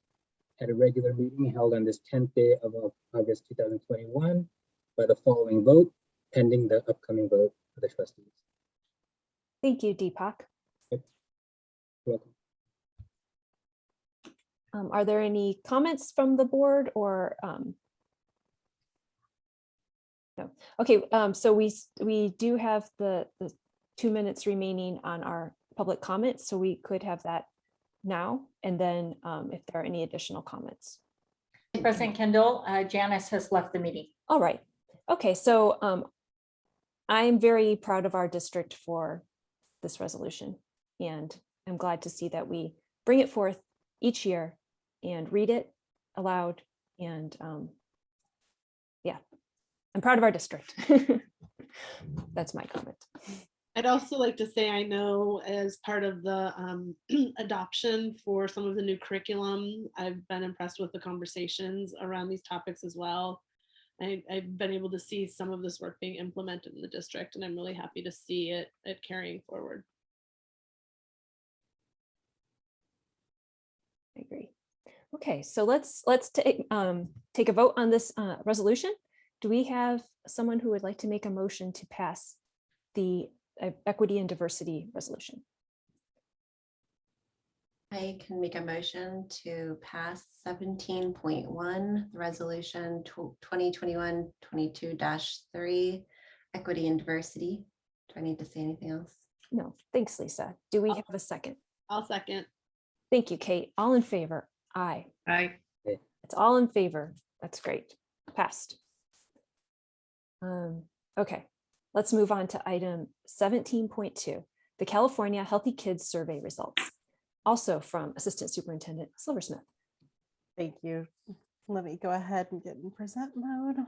at a regular meeting held on this 10th day of August 2021 by the following vote, pending the upcoming vote of the trustees. Thank you, Deepak. Yep. You're welcome. Are there any comments from the board or no? Okay, so we do have the 2 minutes remaining on our public comments, so we could have that now, and then if there are any additional comments. President Kendall, Janice has left the meeting. All right. Okay, so I'm very proud of our district for this resolution, and I'm glad to see that we bring it forth each year and read it aloud. And yeah, I'm proud of our district. That's my comment. I'd also like to say, I know as part of the adoption for some of the new curriculum, I've been impressed with the conversations around these topics as well. I've been able to see some of this work being implemented in the district, and I'm really happy to see it carrying forward. I agree. Okay, so let's take a vote on this resolution. Do we have someone who would like to make a motion to pass the equity and diversity resolution? I can make a motion to pass 17.1, the resolution 2021-22-3, equity and diversity. Do I need to say anything else? No, thanks, Lisa. Do we have a second? I'll second. Thank you, Kate. All in favor? Aye. Aye. It's all in favor. That's great. Passed. Okay, let's move on to item 17.2, the California Healthy Kids Survey results, also from Assistant Superintendent Silversmith. Thank you. Let me go ahead and get in present mode.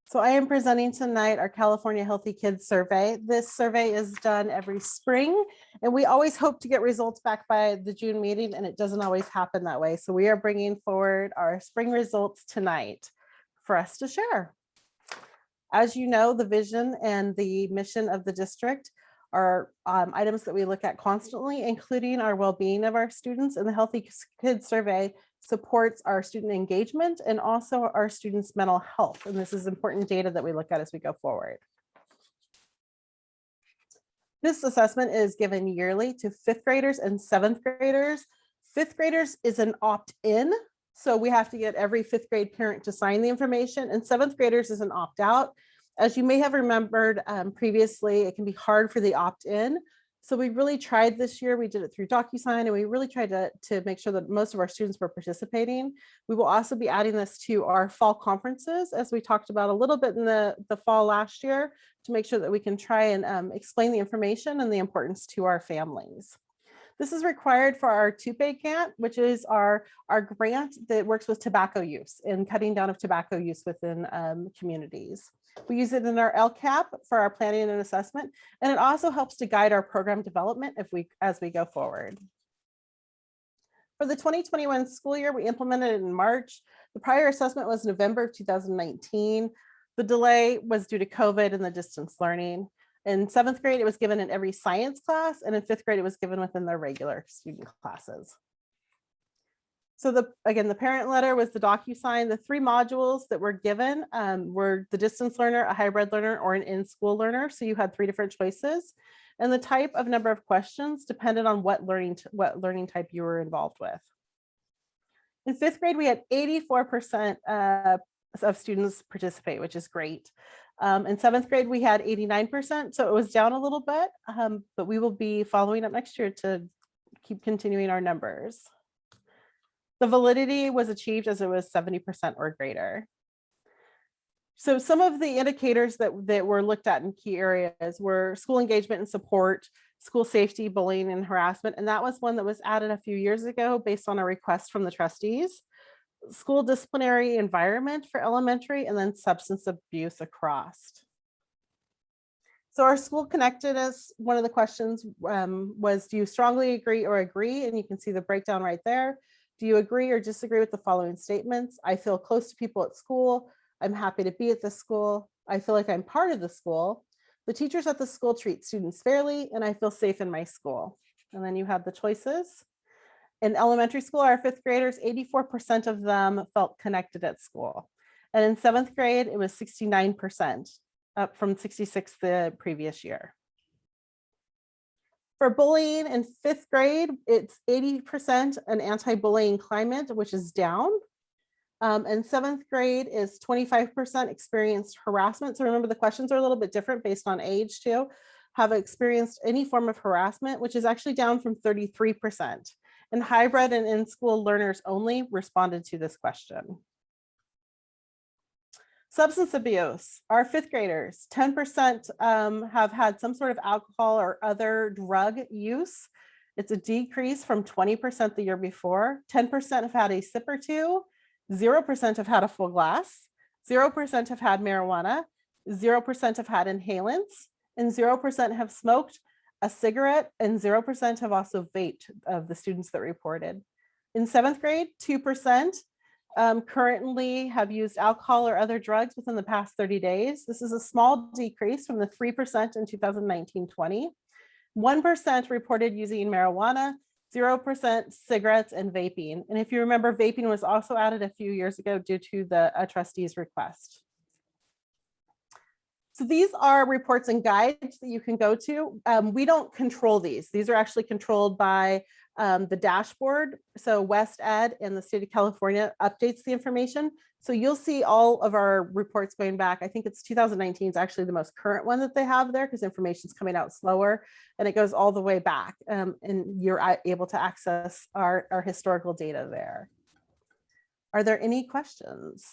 So I am presenting tonight our California Healthy Kids Survey. This survey is done every spring, and we always hope to get results back by the June meeting, and it doesn't always happen that way. So we are bringing forward our spring results tonight for us to share. As you know, the vision and the mission of the district are items that we look at constantly, including our well-being of our students, and the Healthy Kids Survey supports our student engagement and also our students' mental health. And this is important data that we look at as we go forward. This assessment is given yearly to 5th graders and 7th graders. 5th graders is an opt-in, so we have to get every 5th grade parent to sign the information, and 7th graders is an opt-out. As you may have remembered previously, it can be hard for the opt-in. So we really tried this year, we did it through DocuSign, and we really tried to make sure that most of our students were participating. We will also be adding this to our fall conferences, as we talked about a little bit in the fall last year, to make sure that we can try and explain the information and the importance to our families. This is required for our TUPE grant, which is our grant that works with tobacco use and cutting down of tobacco use within communities. We use it in our LCAP for our planning and assessment, and it also helps to guide our program development as we go forward. For the 2021 school year, we implemented it in March. The prior assessment was November of 2019. The delay was due to COVID and the distance learning. In 7th grade, it was given in every science class, and in 5th grade, it was given within their regular student classes. So again, the parent letter was the DocuSign. The 3 modules that were given were the distance learner, a hybrid learner, or an in-school learner. So you had 3 different choices. And the type of number of questions depended on what learning type you were involved with. In 5th grade, we had 84% of students participate, which is great. In 7th grade, we had 89%, so it was down a little bit, but we will be following up next year to keep continuing our numbers. The validity was achieved as it was 70% or greater. So some of the indicators that were looked at in key areas were school engagement and support, school safety, bullying and harassment. And that was one that was added a few years ago based on a request from the trustees. School disciplinary environment for elementary, and then substance abuse across. So our school connectedness, one of the questions was, do you strongly agree or agree? And you can see the breakdown right there. Do you agree or disagree with the following statements? I feel close to people at school. I'm happy to be at the school. I feel like I'm part of the school. The teachers at the school treat students fairly, and I feel safe in my school. And then you have the choices. In elementary school, our 5th graders, 84% of them felt connected at school. And in 7th grade, it was 69%, up from 66 the previous year. For bullying in 5th grade, it's 80% an anti-bullying climate, which is down. And 7th grade is 25% experienced harassment. So remember, the questions are a little bit different based on age too. Have experienced any form of harassment, which is actually down from 33%. And hybrid and in-school learners only responded to this question. Substance abuse, our 5th graders, 10% have had some sort of alcohol or other drug use. It's a decrease from 20% the year before. 10% have had a sip or two, 0% have had a full glass, 0% have had marijuana, 0% have had inhalants, and 0% have smoked a cigarette, and 0% have also vaped of the students that reported. In 7th grade, 2% currently have used alcohol or other drugs within the past 30 days. This is a small decrease from the 3% in 2019-20. 1% reported using marijuana, 0% cigarettes and vaping. And if you remember, vaping was also added a few years ago due to the trustee's request. So these are reports and guides that you can go to. We don't control these. These are actually controlled by the dashboard. So West Ed and the state of California updates the information. So you'll see all of our reports going back. I think it's 2019 is actually the most current one that they have there because information is coming out slower and it goes all the way back. And you're able to access our historical data there. Are there any questions?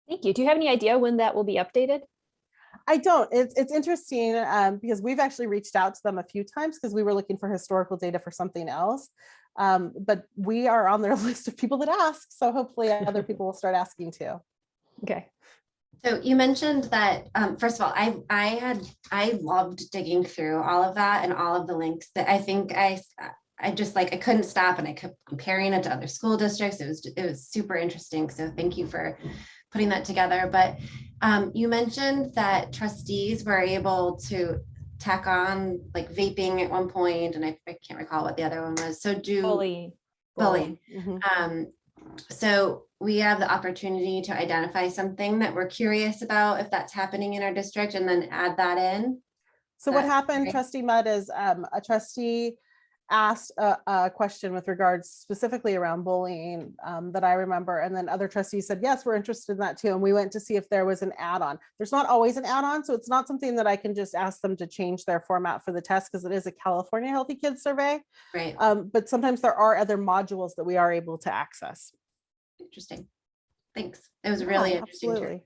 Thank you. Do you have any idea when that will be updated? I don't. It's interesting because we've actually reached out to them a few times because we were looking for historical data for something else. But we are on their list of people that ask. So hopefully other people will start asking too. Okay. So you mentioned that, first of all, I loved digging through all of that and all of the links that I think I just like, I couldn't stop and I kept comparing it to other school districts. It was super interesting. So thank you for putting that together. But you mentioned that trustees were able to tack on like vaping at one point, and I can't recall what the other one was. So bullying. Mm-hmm. So we have the opportunity to identify something that we're curious about if that's happening in our district and then add that in. So what happened, Trustee Mudd, is a trustee asked a question with regards specifically around bullying that I remember, and then other trustees said, yes, we're interested in that too. And we went to see if there was an add-on. There's not always an add-on, so it's not something that I can just ask them to change their format for the test because it is a California Healthy Kids survey. Right. But sometimes there are other modules that we are able to access. Interesting. Thanks. It was really interesting. Absolutely.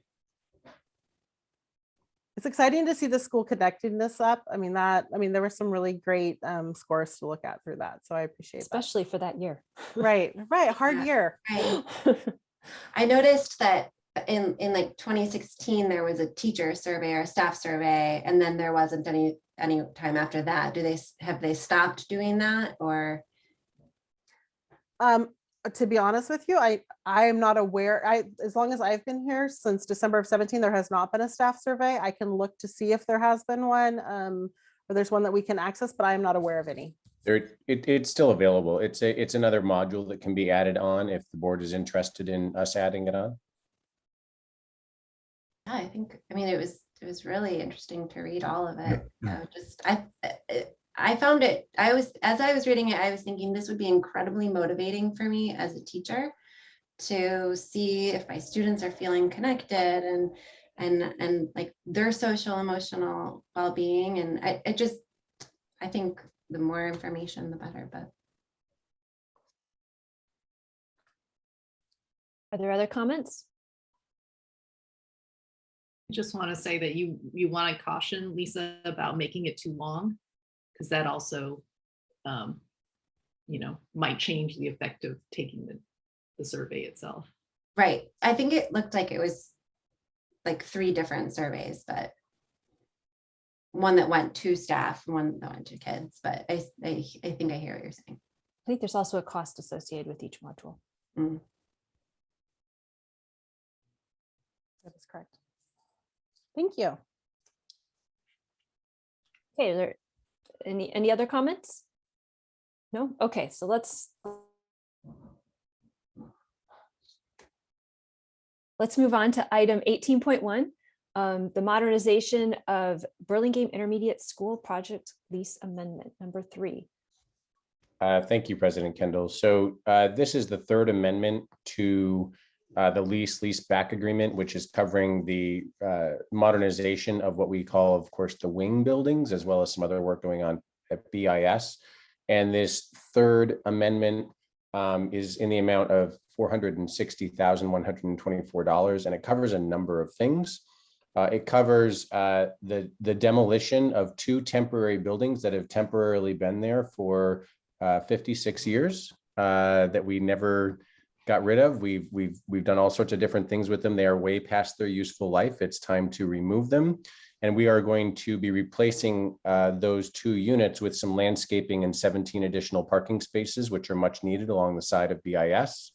It's exciting to see the school connecting this up. I mean, there were some really great scores to look at through that. So I appreciate especially for that year. Right. Hard year. Right. I noticed that in like 2016, there was a teacher survey or a staff survey, and then there wasn't any time after that. Have they stopped doing that or? To be honest with you, I am not aware. As long as I've been here since December of 17, there has not been a staff survey. I can look to see if there has been one, or there's one that we can access, but I am not aware of any. It's still available. It's another module that can be added on if the board is interested in us adding it on. Yeah, it was really interesting to read all of it. I found it, as I was reading it, I was thinking this would be incredibly motivating for me as a teacher to see if my students are feeling connected and like their social emotional well-being. And I think the more information, the better, but. Are there other comments? I just want to say that you want to caution Lisa about making it too long, because that also, might change the effect of taking the survey itself. Right. I think it looked like it was like 3 different surveys, but one that went to staff, one that went to kids, but I think I hear what you're saying. I think there's also a cost associated with each module. Mm. That is correct. Thank you. Okay, are there any other comments? No? Okay, so let's move on to item 18.1, the modernization of Burlingame Intermediate School Project Lease Amendment number 3. Thank you, President Kendall. So this is the 3rd amendment to the lease back agreement, which is covering the modernization of what we call, of course, the wing buildings, as well as some other work going on at BIS. And this 3rd amendment is in the amount of $460,124, and it covers a number of things. It covers the demolition of 2 temporary buildings that have temporarily been there for 56 years that we never got rid of. We've done all sorts of different things with them. They are way past their useful life. It's time to remove them. And we are going to be replacing those 2 units with some landscaping and 17 additional parking spaces, which are much needed along the side of BIS.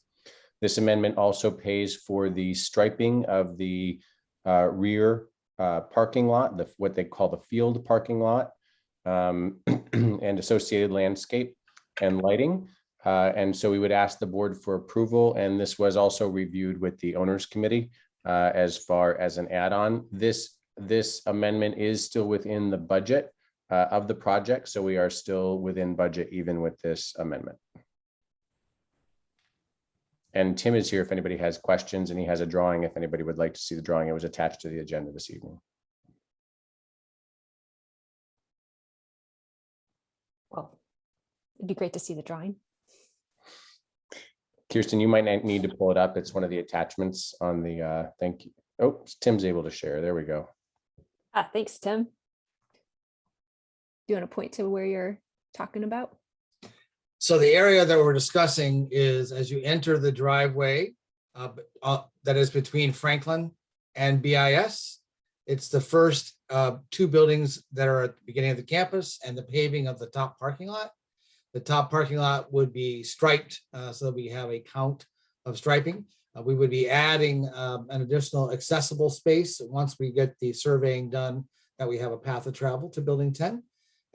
This amendment also pays for the striping of the rear parking lot, what they call the field parking lot, and associated landscape and lighting. And so we would ask the board for approval, and this was also reviewed with the owners committee as far as an add-on. This amendment is still within the budget of the project, so we are still within budget even with this amendment. And Tim is here if anybody has questions, and he has a drawing if anybody would like to see the drawing. It was attached to the agenda this evening. Well, it'd be great to see the drawing. Kirsten, you might need to pull it up. It's one of the attachments on the, thank you. Oh, Tim's able to share. There we go. Thanks, Tim. Do you want to point to where you're talking about? So the area that we're discussing is as you enter the driveway that is between Franklin and BIS. It's the first 2 buildings that are at the beginning of the campus and the paving of the top parking lot. The top parking lot would be striped so that we have a count of striping. We would be adding an additional accessible space once we get the surveying done, that we have a path of travel to building 10.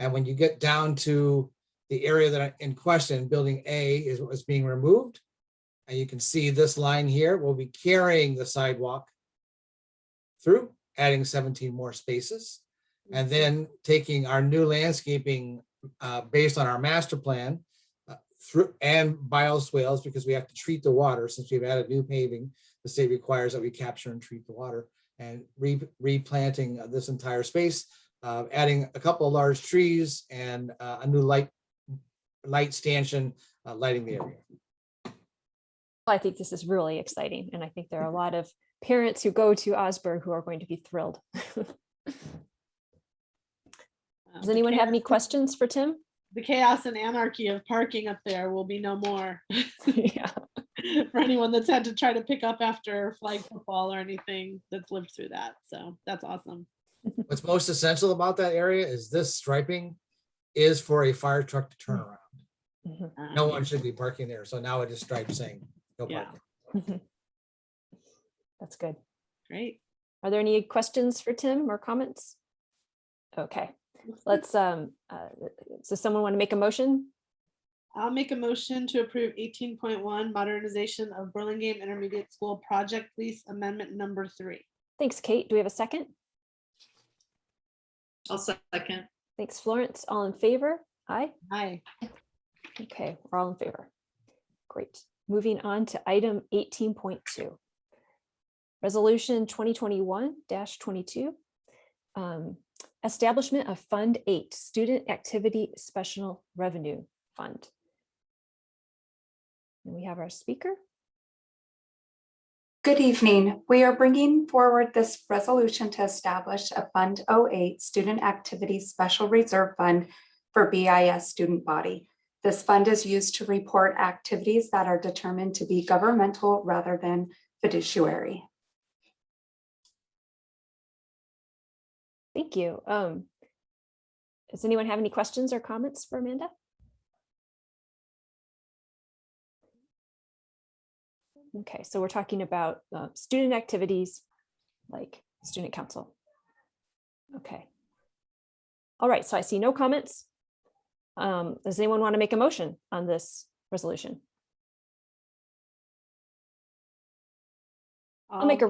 And when you get down to the area that in question, building A is what was being removed. And you can see this line here, we'll be carrying the sidewalk through, adding 17 more spaces. And then taking our new landscaping based on our master plan through and bioswales, because we have to treat the water since we've added new paving. The state requires that we capture and treat the water, and replanting this entire space, adding a couple of large trees and a new light stanchion lighting the area. I think this is really exciting, and I think there are a lot of parents who go to Osberg who are going to be thrilled. Does anyone have any questions for Tim? The chaos and anarchy of parking up there will be no more. Yeah. For anyone that's had to try to pick up after flag football or anything that's lived through that. So that's awesome. What's most essential about that area is this striping is for a fire truck to turn around. No one should be parking there. So now it is striped saying no parking. That's good. Great. Are there any questions for Tim or comments? Okay, let's, so someone want to make a motion? I'll make a motion to approve 18.1 modernization of Burlingame Intermediate School Project Lease Amendment number 3. Thanks, Kate. Do we have a second? I'll second. Thanks, Florence. All in favor? Aye. Aye. Okay, we're all in favor. Great. moving on to item 18.2. Resolution 2021-22. Establishment of Fund 8, Student Activity Special Revenue Fund. And we have our speaker. Good evening. We are bringing forward this resolution to establish a Fund 08 Student Activity Special Reserve Fund for BIS student body. This fund is used to report activities that are determined to be governmental rather than fiduciary. Thank you. Does anyone have any questions or comments for Amanda? Okay, so we're talking about student activities like student council. Okay. All right, so I see no comments. Does anyone want to make a motion on this resolution? I'll make a,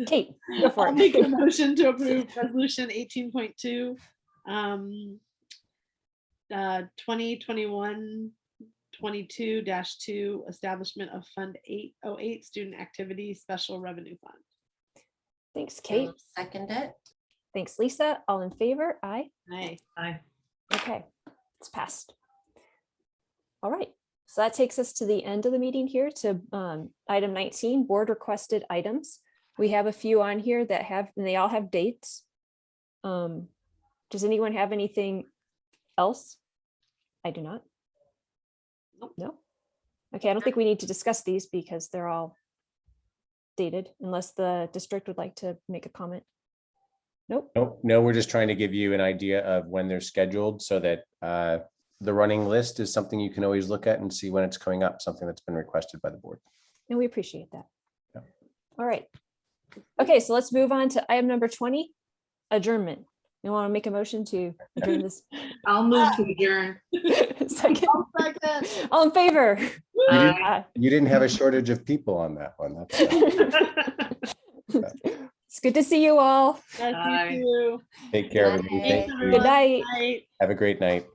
Kate, go for I'll it. make a motion to approve resolution 18.2, 2021-22-2, establishment of Fund 808 Student Activity Special Revenue Fund. Thanks, Kate. I'll second it. Thanks, Lisa. All in favor? Aye. Aye. Aye. Okay, it's passed. All right, so that takes us to the end of the meeting here to item 19, board requested items. We have a few on here that have, and they all have dates. Does anyone have anything else? I do not. No. Okay, I don't think we need to discuss these because they're all dated, unless the district would like to make a comment. Nope. Nope, no, we're just trying to give you an idea of when they're scheduled so that the running list is something you can always look at and see when it's coming up, something that's been requested by the board. And we appreciate that. Yeah. All right. Okay, so let's move on to item number 20, adjournment. You want to make a motion to adjourn this? I'll move to adjourn. Second. All in favor? You didn't have a shortage of people on that one. That's, It's good to see you all. Yes, you too. take care, everybody. Thank you. Good night. Night. Have a great night.